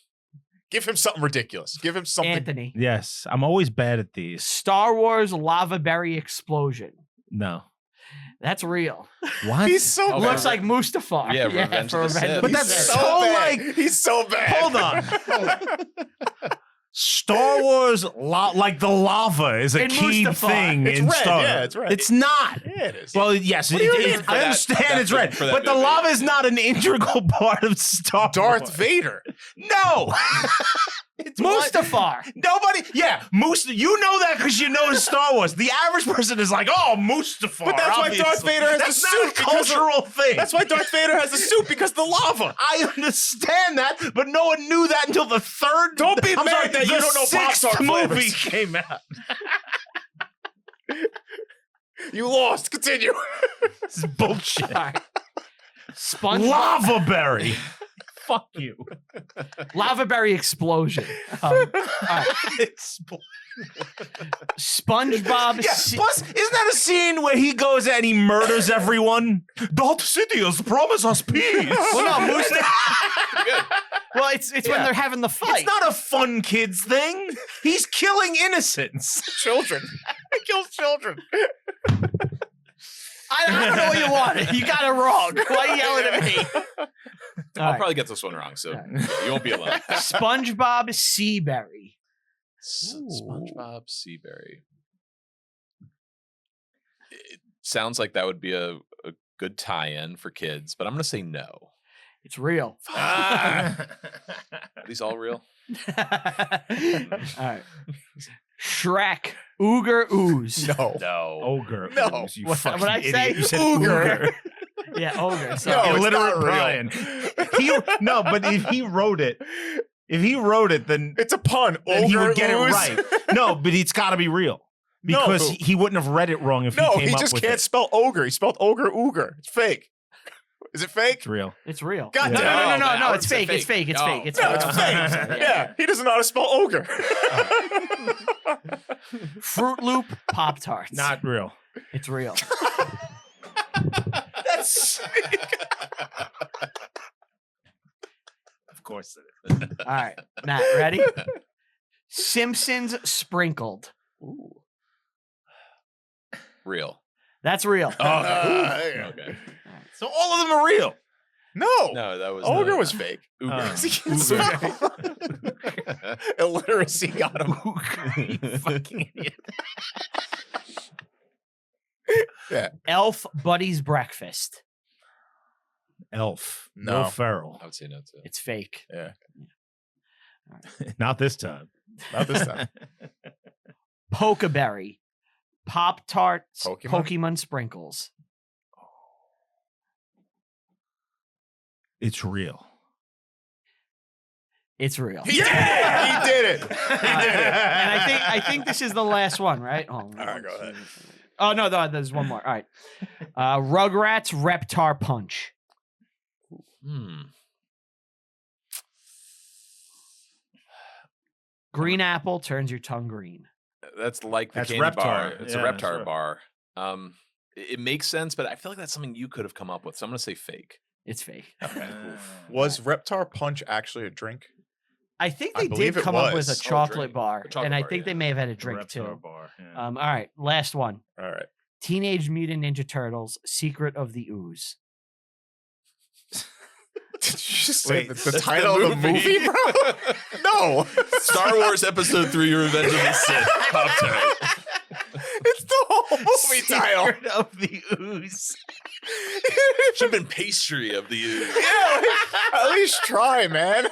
Give him something ridiculous. Give him something. Anthony. Yes, I'm always bad at these. Star Wars lava berry explosion. No. That's real. What? He's so Okay. Looks like Mustafar. Yeah, Revenge for of the Sith. But that's Sith. so bad. like- He's so bad. Hold on. Star Wars, like the lava is a In key Mustafar. thing It's in red, Star. yeah, it's red. It's not. Yeah, it is. Well, yes, What do you mean for I that- understand it's red, for that but the movie? lava is not an integral part of Star Darth Wars. Vader. No. It's what- Mustafar. Nobody, yeah, you know that because you know Star Wars. The average person is like, oh, Mustafar. But that's why obviously. Darth Vader has That's the not suit a because of- cultural thing. That's why Darth Vader has the suit because of the lava. I understand that, but no one knew that until the third. Don't be I'm mad sorry, that you the don't know sixth Pop-Tart movie flavors. came out. You lost. Continue. This is bullshit. All right. SpongeBob Lava berry. Fuck you. lava berry explosion. All right. SpongeBob. Yeah, plus, isn't that a scene where he goes and he murders everyone? Darth Sidious, promise us peace. Well, no, Well, it's when Yeah. they're having the fight. It's not a fun kids thing. He's killing innocents. Children. He kills children. I don't know what you want. You got it wrong. Why are you yelling at me? All I'll right. probably get this one wrong, so All you won't be alone. SpongeBob Seaberry. SpongeBob Seaberry. It sounds like that would be a good tie-in for kids, but I'm going to say no. It's real. Are these all real? All right. Shrek. Ooger ooze. No. No. Ogre. No. You What- fucking what'd I say? idiot. You said Ooger. ogre. Yeah, ogre. So No, it's illiterate not real. Brian. But if he wrote it, then It's a pun. then he would get Ogre it ooze. right. No, but it's got to be real because No. he wouldn't have read it wrong if No, he came he up just with can't it. spell ogre. He spelled ogre ooger. It's fake. Is it fake? It's real. it's real. God no, damn no, no, it. no, I no. would It's say fake. It's fake. It's No. fake. It's No, fake. it's Yeah. fake. Yeah, he doesn't know how to spell ogre. Fruit Loop Pop-Tarts. Not real. It's real. That's Of course it is. All right, Matt, ready? Simpsons sprinkled. Ooh. Real. That's real. yeah. Okay. So all of them are real. No, No, that was ogre no. was fake. Uber. He can't spell. Illiteracy got him. You fucking idiot. Elf Buddy's Breakfast. Elf. No. Will Ferrell. I would say no too. It's fake. Yeah, Not this time. not this time. Pokeberry. Pop-Tart. Pokemon? Pokemon sprinkles. It's real. It's real. Yeah, he did it. He did it. And I think this is the last one, right? Oh, All right, go ahead. Oh no, there's one more. All right. Rugrats Reptar Punch. Green apple turns your tongue green. That's like the That's candy bar. Reptar. It's Yeah, a that's Reptar right. bar. It makes sense, but I feel like that's something you could have come up with. So I'm gonna say fake. It's fake. Was Reptar Punch actually a drink? I think I they believe did it come up with was. a Oh, chocolate drink. bar, A chocolate and I bar, think yeah. they may have had a drink Reptar too. bar, yeah. All right, last one. All right. Teenage Mutant Ninja Turtles: Secret of the Ooze. Did you just say Wait, the that's title of the movie, bro? No. Star Wars Episode 3: Revenge of the Sith. Pop-Tart. It's the whole movie title. Secret of the Ooze. Should have been pastry of the ooze. Yeah, at least try, man.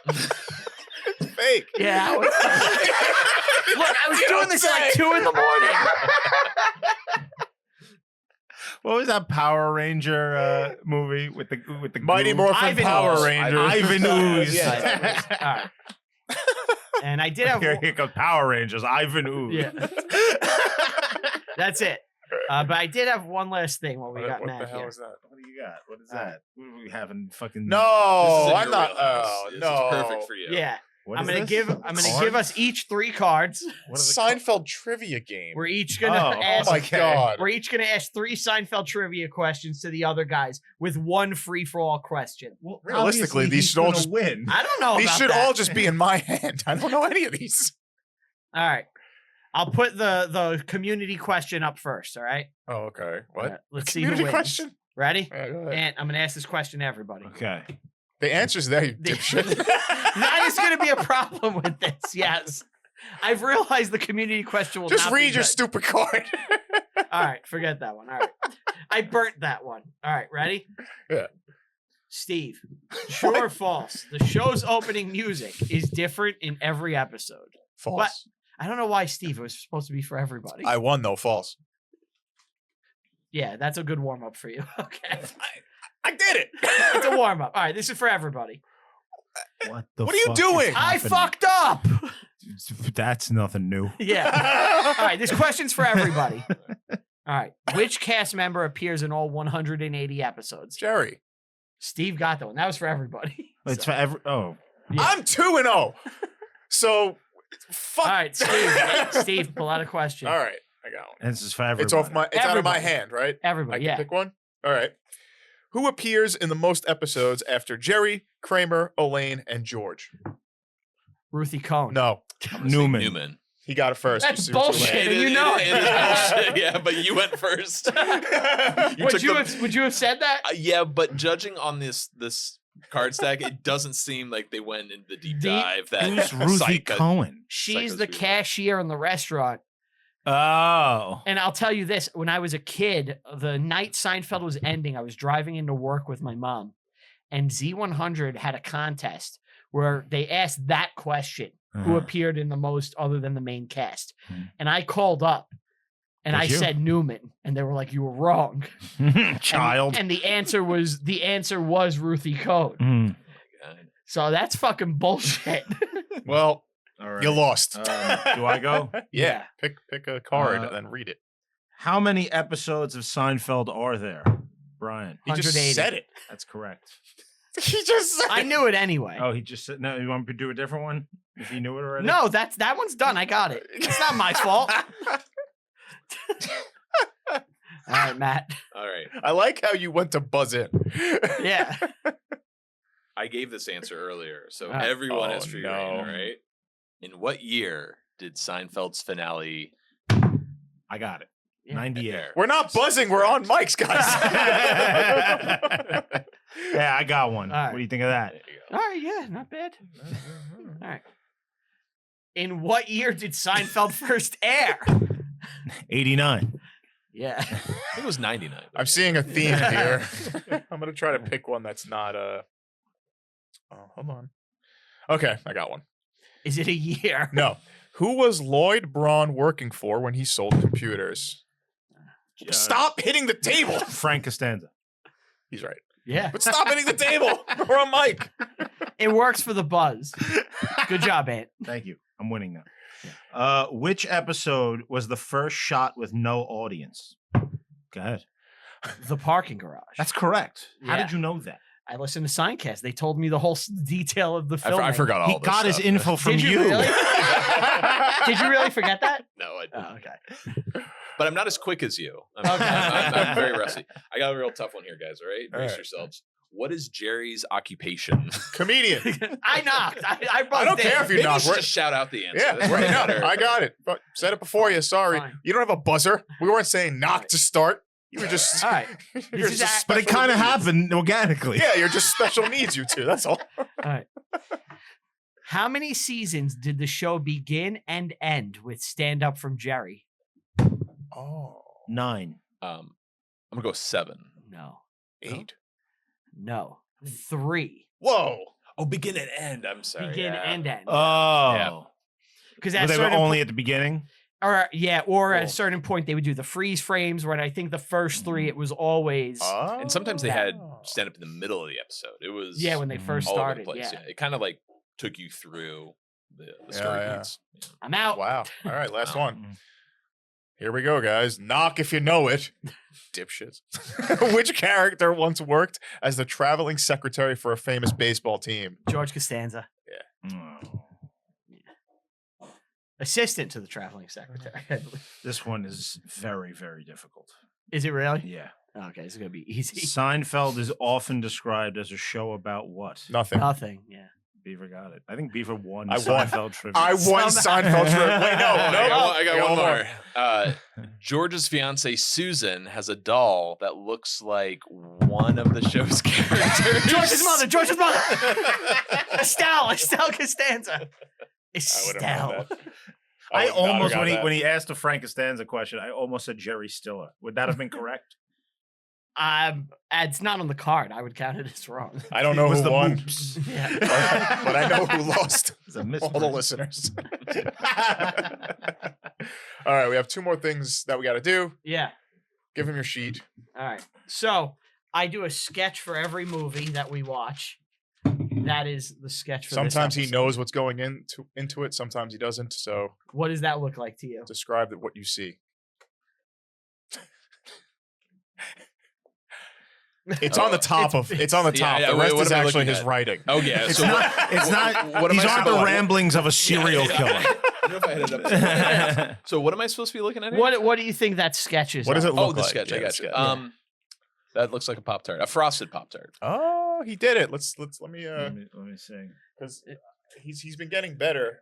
It's fake. Yeah. Look, I was doing this at like 2 in the morning. What was that Power Ranger movie with the Mighty goo? Morphin Ivan Power Ooze. Rangers. Ivan Ooze. Yeah. All right. And I did have. Here goes Power Rangers. Ivan Ooze. Yeah. That's it. But I did have one last thing while we got What the Matt hell here. is that? What do you got? What is that? What are we having? Fucking No, This is in I'm your not. wheelhouse. Oh, This is no. perfect for you. Yeah. What I'm is gonna this? give us each 3 cards. What are the Seinfeld trivia game. We're each gonna Oh, ask. Oh my Okay. god. We're each gonna ask 3 Seinfeld trivia questions to the other guys with one free for all question. Well, Realistically, obviously these he's should all gonna just- win. I don't know. These about should that. all just be in my hand. I don't know any of these. All right. I'll put the community question up first. All right. Oh, okay. What? All right, let's see who Community wins. question? Ready? Yeah, go ahead. And I'm gonna ask this question to everybody. Okay. The answer's there, you dipshit. That is going to be a problem with this. Yes, I've realized the community question will Just not be read your good. stupid card. All right, forget that one. All right, I burnt that one. All right, ready? Yeah. Steve, true or false? The show's opening music is different in every episode. False. I don't know why, Steve. It was supposed to be for everybody. I won though. False. Yeah, that's a good warm up for you. Okay, I did it. it's a warm up. All right, this is for everybody. What the? What are you fuck doing? is I happening? fucked up. That's nothing new. Yeah. All right, this question's for everybody. All right, which cast member appears in all 180 episodes? Jerry. Steve got that one. That was for everybody. It's So, for every. Oh, yeah. I'm 2-0. So, fuck. All right, Steve, pull out a question. All right, I got one. this is for everybody. It's off my. It's out of my Everybody. hand, right? I Everybody, can yeah. pick one. All right. Who appears in the most episodes after Jerry, Kramer, Elaine, and George? Ruthie Cohn. No, I'm gonna say Newman. Newman. he got it first. That's You see what you bullshit. land. And you know it. It is bullshit. Yeah, but you went first. Would you have said that? Yeah, but judging on this card stack, it doesn't seem like they went into the deep dive. That Who's Ruthie Psycho- Cohen? She's Psycho's the weird. cashier in the restaurant. Oh. And I'll tell you this, when I was a kid, the night Seinfeld was ending, I was driving into work with my mom, and Z100 had a contest where they asked that question, who Uh-huh. appeared in the most other than the main cast. Hmm. And I called up And I said Newman, and they were like, "You were wrong, child." And the answer was Ruthie Code. Mm. So that's fucking bullshit. Well, All right. you lost. Do I go? Yeah. Pick a card Uh, and then read it. How many episodes of Seinfeld are there, Brian? He just 180. said it. That's correct. He just said I it. knew it anyway. Oh, he just said. No, you want me to do a different one? If he knew it already. No, that one's done. I got it. It's not my fault. All right, Matt. All right. I like how you went to buzz in. Yeah. I gave this answer earlier, so Ah. everyone Oh, has free reign, no. all right? In what year did Seinfeld's finale I got it. Yeah. 98. air? We're not buzzing. We're on mics, guys. Yeah, I got one. All right. What do you think of that? There you go. All right, yeah, not bad. All right. In what year did Seinfeld first air? 89. Yeah. I think it was 99. I'm seeing a theme here. I'm gonna try to pick one that's not Oh, hold on. Okay, I got one. Is it a year? No. Who was Lloyd Braun working for when he sold computers? Stop hitting the table. Frank Costanza. He's right. Yeah. But stop hitting the table. We're on mic. It works for the buzz. Good job, Ant. Thank you. I'm winning now. Which episode was the first shot with no audience? Go ahead. The parking garage. That's correct. How Yeah. did you know that? I listened to Seincast. They told me the whole detail of the film. I forgot all He this got his stuff. info from Did you really? Did you really forget that? No, I didn't. Oh, okay. But I'm not as quick as you. Okay. I'm very rusty. I got a real tough one here, guys. All right? All Brace right. yourselves. What is Jerry's occupation? Comedian. I knocked. I don't care if you Maybe knock. should just shout out the answer. Yeah, That's right. way No, better. I got it. But said it before you. Sorry. Fine. You don't have a buzzer. We weren't saying knock Right. to start. You were just. All right. You're is just But it special kind of needs. happened organically. Yeah, you're just special needs, you two. That's all. All right. How many seasons did the show begin and end with stand up from Jerry? Oh. 9. I'm gonna go 7. No. 8. No. 3. Whoa. Oh, begin and end. I'm sorry. Begin yeah. and end. Oh. Because Well, at they were certain only at the beginning? or at a Cool. certain point they would do the freeze frames. When I think the first 3 it was always And sometimes they had Oh. stand up in the middle of the episode. It was when they first all over started. the place. Yeah. It kind of like took you through the story yeah. beats. Yeah. I'm out. Wow. All right, last Wow. one. Here we go, guys. Knock if you know it. Dipshits. Which character once worked as the traveling secretary for a famous baseball team? George Costanza, Oh. assistant to the traveling secretary. I believe. This one is very, very difficult. Is it really? Yeah. Okay, it's gonna be easy. Seinfeld is often described as a show about what? Nothing. Nothing. Yeah. Beaver got it. I think Beaver won I won. Seinfeld trivia. I won Seinfeld trip. Wait, no. I got one more. George's fiance Susan has a doll that looks like one of the show's characters. George's mother. Estelle Costanza. I would Estelle. have known that. I would not have almost, got when that. he asked the Frank Costanza question, I almost said Jerry Stiller. Would that have been correct? It's not on the card. I would count it as wrong. I don't It know was who the won, moops. Yeah. but I know who lost. It's a All the misprint. listeners. All right, we have 2 more things that we got to do. Yeah. Give him your sheet. All right. So I do a sketch for every movie that we watch. That is the sketch for this Sometimes he episode. knows what's going into it. Sometimes he doesn't. So What does that look like to you? describe what you see. It's on the top of. It's on the top. yeah, the wait, rest what is am I actually looking his at? writing. Oh yeah. It's so not. It's not. what am These I aren't the supposed- ramblings of a serial killer. I don't know if I had it up. So what am I supposed to be looking at here? What do you think that sketch is? What does of? it look Oh, the like? sketch. I Yeah, got the you. sketch. That looks like a Pop-Tart, a frosted Pop-Tart. Oh, he did it. Let me let me see. because he's been getting better.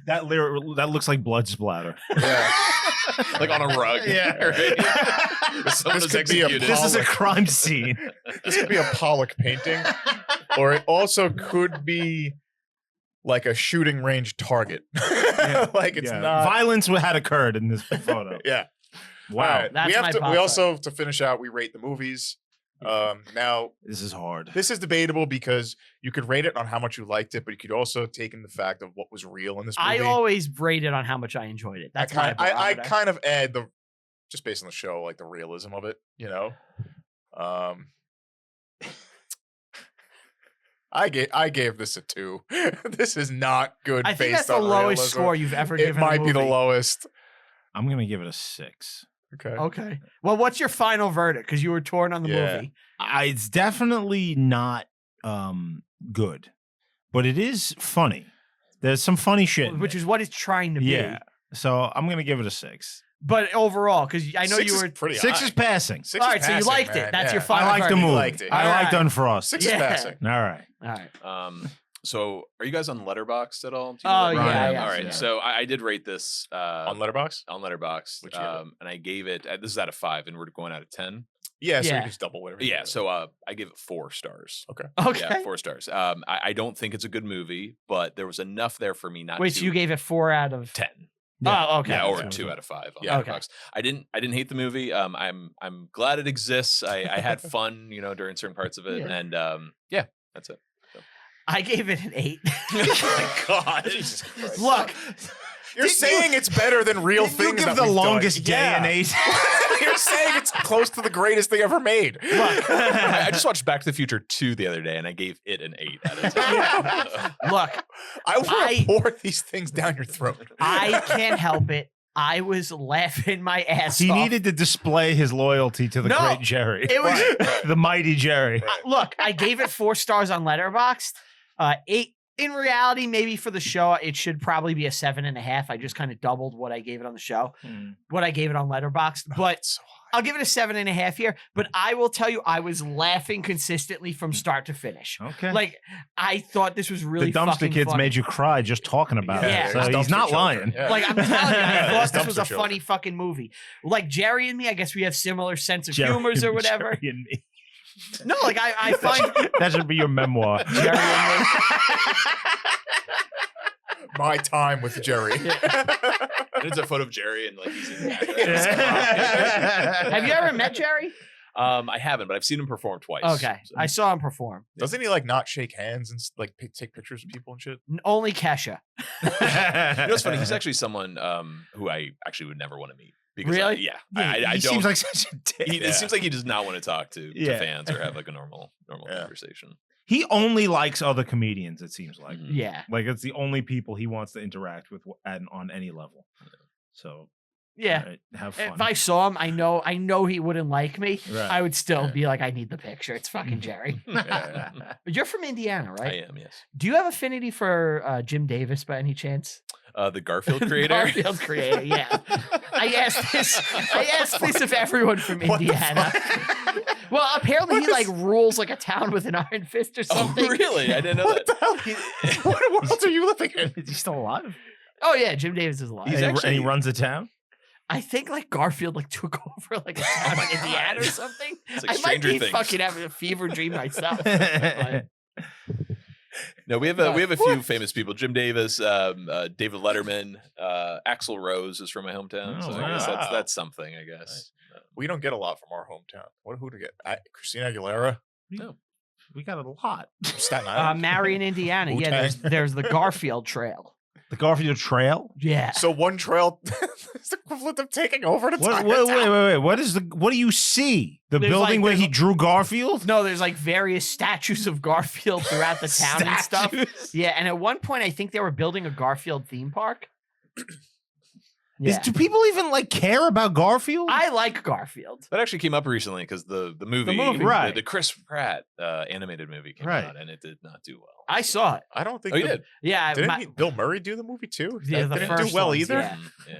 That looks like blood splatter. Yeah. Like on a rug. Yeah. Right? Someone This was could be a executed. This is a Pollock. crime scene. This could be a Pollock painting, or it also could be like a shooting range target. Like it's Yeah. not. Violence had occurred in this photo. Yeah. Wow. All right. That's we have my to. We Pop-Tart. also to finish out. We rate the movies. Now, This is hard. this is debatable because you could rate it on how much you liked it, but you could also take in the fact of what was real in this movie. I always rate it on how much I enjoyed it. That's my I barometer. kind of add just based on the show, like the realism of it, you know. I gave this a 2. This is not good. I think based that's the on lowest realism. score you've ever It given. might a be the movie. lowest. I'm gonna give it a 6. Okay. Okay. Well, what's your final verdict? Because you were torn on the movie. It's definitely not good, but it is funny. There's some funny shit, Which is what it's trying to be. yeah. So I'm gonna give it a 6. But overall, because I know 6 you is were. pretty 6 high. is passing. 6 All is right, so you passing, liked man. it. That's your Yeah. final I like the verdict. movie. liked it. I like Alright. Unfrosted. 6 Yeah. is passing. All right. All right. So are you guys on Letterboxd at all? Do Oh, you know yeah, Letterboxd? yeah, All right. yeah. So I did rate this On Letterboxd? on Letterboxd, What'd you give it? and I gave it. This is out of 5, and we're going out of 10. Yeah, so Yeah. you just double whatever. you Yeah. give it. So I give it 4 stars. Okay. Okay. Yeah, 4 stars. I don't think it's a good movie, but there was enough there for me not Wait, to. so you gave it 4 out of 10. Oh, okay. Yeah, or That's 2 what- out of 5 on Yeah. Okay. Letterboxd. I didn't hate the movie. I'm glad it exists. I had fun, during certain parts of it, Yeah. and yeah, that's it. I gave it an 8. Oh my God. Jesus Christ. Look, You're saying it's better than real You things. give that the we've done. longest day Yeah. and 8. You're saying it's close to the greatest thing ever made. Look. I just watched Back to the Future 2 the other day, and I gave it an 8 out of 10. look, I want to pour these things down your throat. I can't help it. I was laughing my ass He off. needed to display his loyalty to the No, great Jerry. it was- the mighty Jerry. Look, I gave it 4 stars on Letterboxd. 8 in reality, maybe for the show, it should probably be a 7.5. I just kind of doubled what I gave it on the show, what I gave it on Letterboxd. But So I'll give it a 7.5 here. But I will tell you, I was laughing consistently from start to finish. Okay. Like, I thought this was really the dumpster fucking kids funny. made you cry just talking about Yeah. it. So there's he's dumpster not children. lying. Yeah. Like, I'm telling you, I There's thought this was a dumpster children. funny fucking movie. Like, Jerry and me, I guess we have similar sense of Jerry humors or and- whatever. Jerry and me. No, like, I find That should be your memoir. Jerry and me. my time with Jerry. And it's a photo of Jerry, and like he's in the background. Have you ever met Jerry? I haven't, but I've seen him perform twice. Okay. So- I saw him perform. Doesn't he like not shake hands and like take pictures of people and shit? Only Kesha. You know what's funny? He's actually someone who I actually would never want to meet. Because Really? yeah. Yeah, I he don't. seems like such a dick. It seems like he does not want to talk to Yeah. fans or have like a normal Yeah. conversation. He only likes other comedians, it seems like. Mhm. Yeah. Like, it's the only people he wants to interact with on any level. So, Yeah. all right, have fun. If I saw him, I know he wouldn't like me. Right. I would still Yeah. be like, I need the picture. It's fucking Jerry. Yeah. But you're from Indiana, I right? am, yes. Do you have affinity for Jim Davis by any chance? The Garfield creator. Garfield creator, yeah. I asked this of everyone from What the Indiana. Well, apparently he like rules like a town with an iron fist or Oh, something. really? I didn't know What that. the hell? What world are you living in? Is he still alive? Oh yeah, Jim Davis is alive. He's and, actually- he runs a town? I think like Garfield like took over like a town in Indiana or something. It's like I might Stranger be Things. fucking having a fever dream myself. But- No, we have a few famous people. Jim Davis, David Letterman, Axl Rose is from my hometown. Oh, So I guess wow. that's something, I guess. We don't get a lot from our hometown. Who to get? Christina Aguilera, We got a lot. Staten Island. Marion, Indiana. Yeah, Wu-Tang. there's the Garfield Trail. The Garfield Trail? Yeah. So one trail is the equivalent of taking over the What, entire wait, town. wait. What do you see? The There's building like- where he there's- drew Garfield? No, there's like various statues of Garfield throughout the town and stuff. Statues? Yeah, and at one point I think they were building a Garfield theme park. Yeah. Do people even like care about Garfield? I like Garfield. That actually came up recently because the movie, right. the Chris Pratt animated movie came Right. out and it did not do well. I saw it. I don't think. Oh, you did? Yeah, Didn't Bill Murray do the movie too? Yeah, That the didn't first do well ones, either. yeah.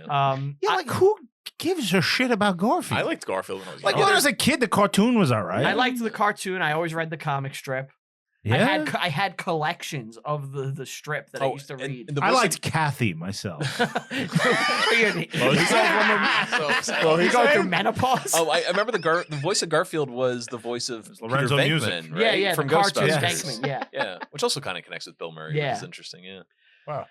Yeah. yeah, like who gives a shit about Garfield? I liked Garfield when I was like young. when I was a kid, the cartoon was all right. I liked the cartoon. I always read the comic strip. Yeah, I had collections of the strip that I used to read. and the I voice liked Kathy myself. Well, you he's going through saying- menopause? Oh, I remember the voice of Garfield was the voice of Lorenzo Peter Music. Venkman, yeah, right? yeah, from the cartoon Ghostbusters. Venkman, yeah. Yeah, which also kind of connects with Bill Murray. Yeah. Which is interesting. Yeah. Wow.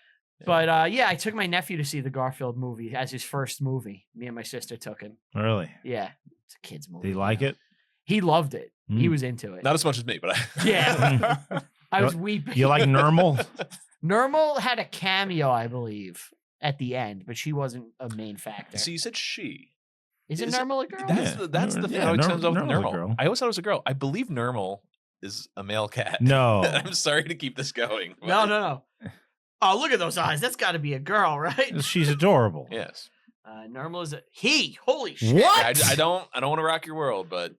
But yeah, I took my nephew to see the Garfield movie as his first movie. Me and my sister took him. Really? Yeah, it's a kid's movie. Did he like it? He loved it. He was into it. Not as much as me, but Yeah. I was weeping. You like Normal? Normal had a cameo, I believe, at the end, but she wasn't a main factor. So you said she. Is it Normal a girl? That's the thing. Yeah, I always thought it was Normal's a Normal. girl. I always thought it was a girl. I believe Normal is a male cat. No. I'm sorry to keep this going. No. Oh, look at those eyes. That's got to be a girl, right? She's adorable. Yes. Normal is a he. Holy shit. What? I don't want to rock your world, but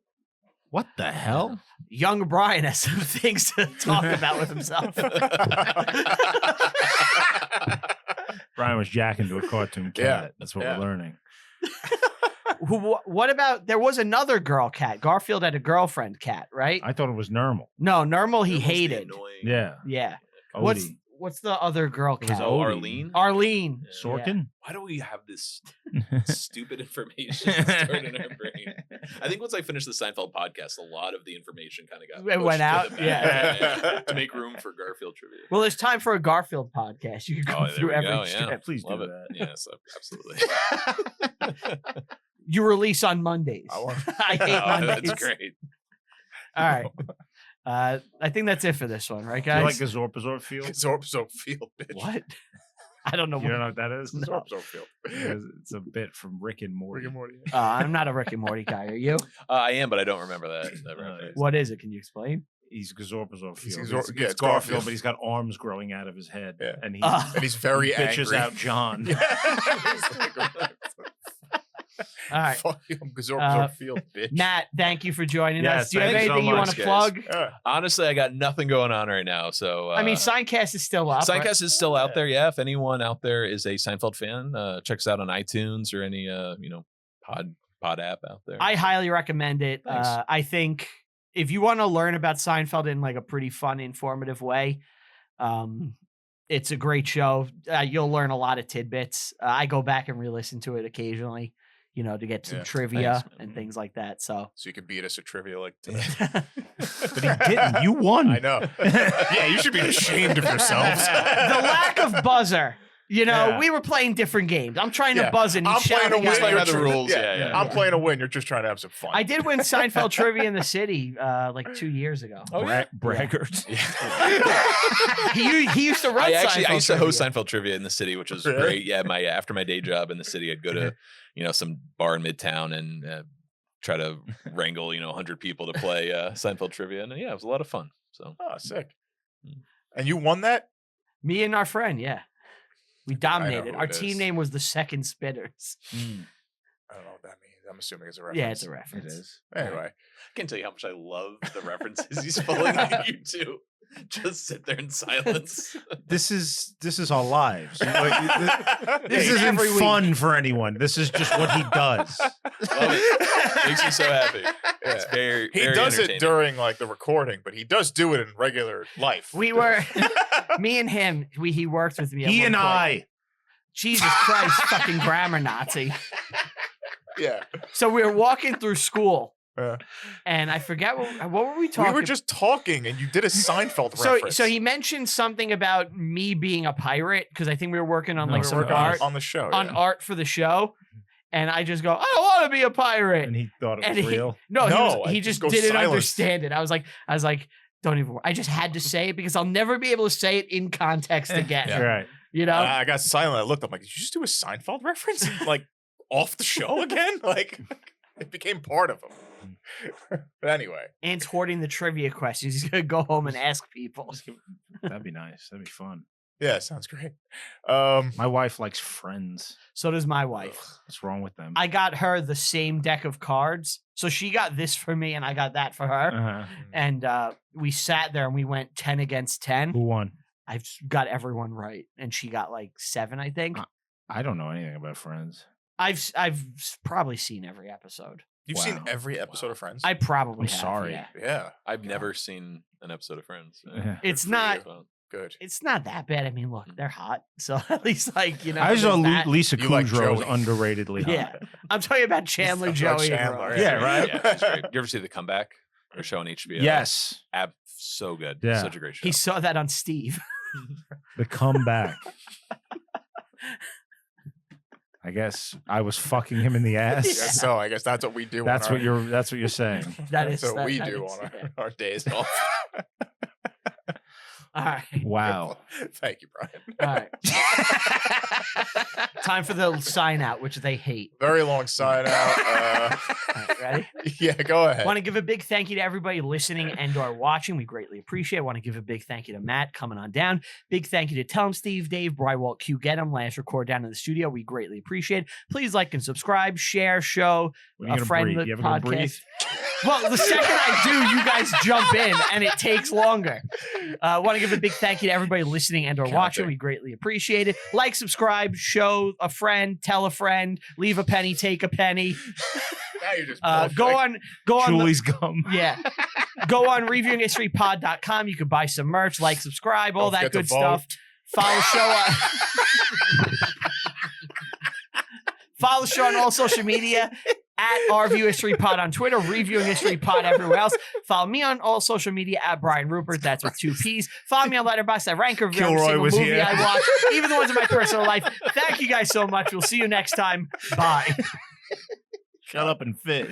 What the hell? Young Brian has some things to talk about with himself. Brian was jacking to a cartoon cat. Yeah. That's what we're learning. What about, there was another girl cat. Garfield had a girlfriend cat, right? I thought it was Normal. No, Normal he Normal's the hated. annoying- Yeah. Yeah. Odie. What's the other girl It was cat? Oh, Odie. Arlene. Arlene. Sorkin? Why do we have this stupid information stored in our brain? I think once I finished the Seinfeld podcast, a lot of the information kind of got It went pushed to out? the back, Yeah. to make room for Garfield trivia. Well, it's time for a Garfield podcast. You can go Oh, there through we every go, strip. yeah. Please Love do it. that. Yes, absolutely. You release on Mondays. I hate Oh, Mondays. that's great. All right. I think that's it for this one, right, Do you like guys? the Zorpazor field? Zorpzo Field, bitch. What? I don't know. You don't know what that is? No. Zorpzo Field. It's a bit from Rick and Morty. Rick and Morty. I'm not a Rick and Morty guy. Are you? I am, but I don't remember that reference. What is it? Can you explain? He's Zorpazor He's field. Zor- yeah, It's it's Garfield. Garfield, but he's got arms growing out of his head. Yeah. And he And he's very bitches angry. out John. All right. Fuck you, Zorpzo Field, bitch. Matt, thank you for joining Yes, us. Do you have thank you so anything you want much, to guys. plug? Yeah. Honestly, I got nothing going on right now. So I mean, Seincast is still up. right? Seincast is still out there. Yeah, if anyone out there is a Seinfeld fan, check us out on iTunes or any pod app out there. I highly recommend it. Thanks. I think if you want to learn about Seinfeld in like a pretty fun, informative way, it's a great show. You'll learn a lot of tidbits. I go back and re-listen to it occasionally, to get some Yeah, trivia thanks, man. and things like that. So So you can beat us at trivia like today. But he didn't. You won. I know. Yeah, you should be ashamed of yourselves. the lack of buzzer. Yeah. We were playing different games. I'm trying to Yeah. buzz and I'm he's playing to shouting win. at Playing me. by the rules. Yeah. I'm playing to win. You're just trying to have some fun. I did win Seinfeld trivia in the city like 2 years ago. Oh, yeah? Braggarts. He used to run Seinfeld I used to host trivia. Seinfeld trivia in the city, which was Really? great. Yeah, after my day job in the city, I'd go to some bar in Midtown and try to wrangle 100 people to play Seinfeld trivia, and yeah, it was a lot of fun. So Oh, sick. And you won that? Me and our friend, yeah. We dominated. who Our it team is. name was the Second Spitters. I don't know what that means. I'm assuming it's a reference. Yeah, it's a It reference. is. Anyway. I can't tell you how much I love the references he's pulling at you two. Just sit there in silence. This is our lives. This Yeah, isn't every week. fun for anyone. This is just what he does. Love it. Makes me so happy. It's Yeah. very, He very does it entertaining. during like the recording, but he does do it in regular life. We were, me and him, he worked with me. at He one and point. I. Jesus Christ, fucking grammar Nazi. Yeah. So we were walking through school, Yeah. and I forget what were we talking. We were just talking, and you did a Seinfeld so reference. so he mentioned something about me being a pirate because I think we were working on No, like we some were working art on the show. on yeah. art for the show, and I just go, I don't want to be a pirate. And he thought it And was he- real. No, No, he I just just go didn't silent. understand it. I was like, don't even. I just had to say it because I'll never be able to say it in context again. Yeah. Right. You know, I got silent. I looked. I'm like, did you just do a Seinfeld reference? Like off the show again? Like it became part of him. But anyway, Ant's hoarding the trivia questions. He's gonna go home and ask people. That'd be nice. That'd be fun. yeah, sounds great. My wife likes Friends. So does my wife. What's wrong with them? I got her the same deck of cards. So she got this for me and I got that for her. Uh-huh. And we sat there and we went 10 against 10. Who won? I've got everyone right. And she got like 7, I think. I don't know anything about Friends. I've probably seen every episode. You've Wow. seen every episode of Friends? I probably I'm have, sorry. yeah. yeah, I've never seen an episode of Friends. Yeah. It's for not you. Good. it's not that bad. I mean, look, they're hot. So at least like, I just know there's that. Lisa You like Kudrow is Joey. underratedly hot. Yeah. I'm talking about Chandler, Talking about Joey, and Chandler, Ross. Yeah, right? Yeah, it's great. You ever see The Comeback? Or show on HBO? Yes. So good. Yeah. Such a great show. He saw that on Steve. The comeback. I guess I was fucking him in the ass. So I guess that's what we do. That's what you're saying. That's what we do on our days off. All right. Wow. Thank you, Brian. All right. Time for the sign out, which they hate. Very long sign out. All right, ready? Yeah, go ahead. Want to give a big thank you to everybody listening and/or watching. We greatly appreciate it. Want to give a big thank you to Matt coming on down. Big thank you to Tell 'em Steve, Dave, Brywalt, Q, Get 'em, last record down in the studio. We greatly appreciate it. Please like and subscribe, share, show a friend the podcast. Well, the second I do, you guys jump in and it takes longer. Want to give a big thank you to everybody listening and/or watching. We greatly appreciate it. Like, subscribe, show a friend, tell a friend, leave a penny, take a penny. Now you're just go on Julie's gum. Yeah. Go on reviewinghistorypod.com. You can buy some merch, like, subscribe, all that good stuff. Follow the show follow the show on all social media at Review History Pod on Twitter, Reviewing History Pod everywhere else. Follow me on all social media at Brian Rupert. That's with 2 P's. Follow me on Letterboxd. I rank review every single movie here. I watch, even the ones in my personal life. Thank you guys so much. We'll see you next time. Bye. Shut up and fit.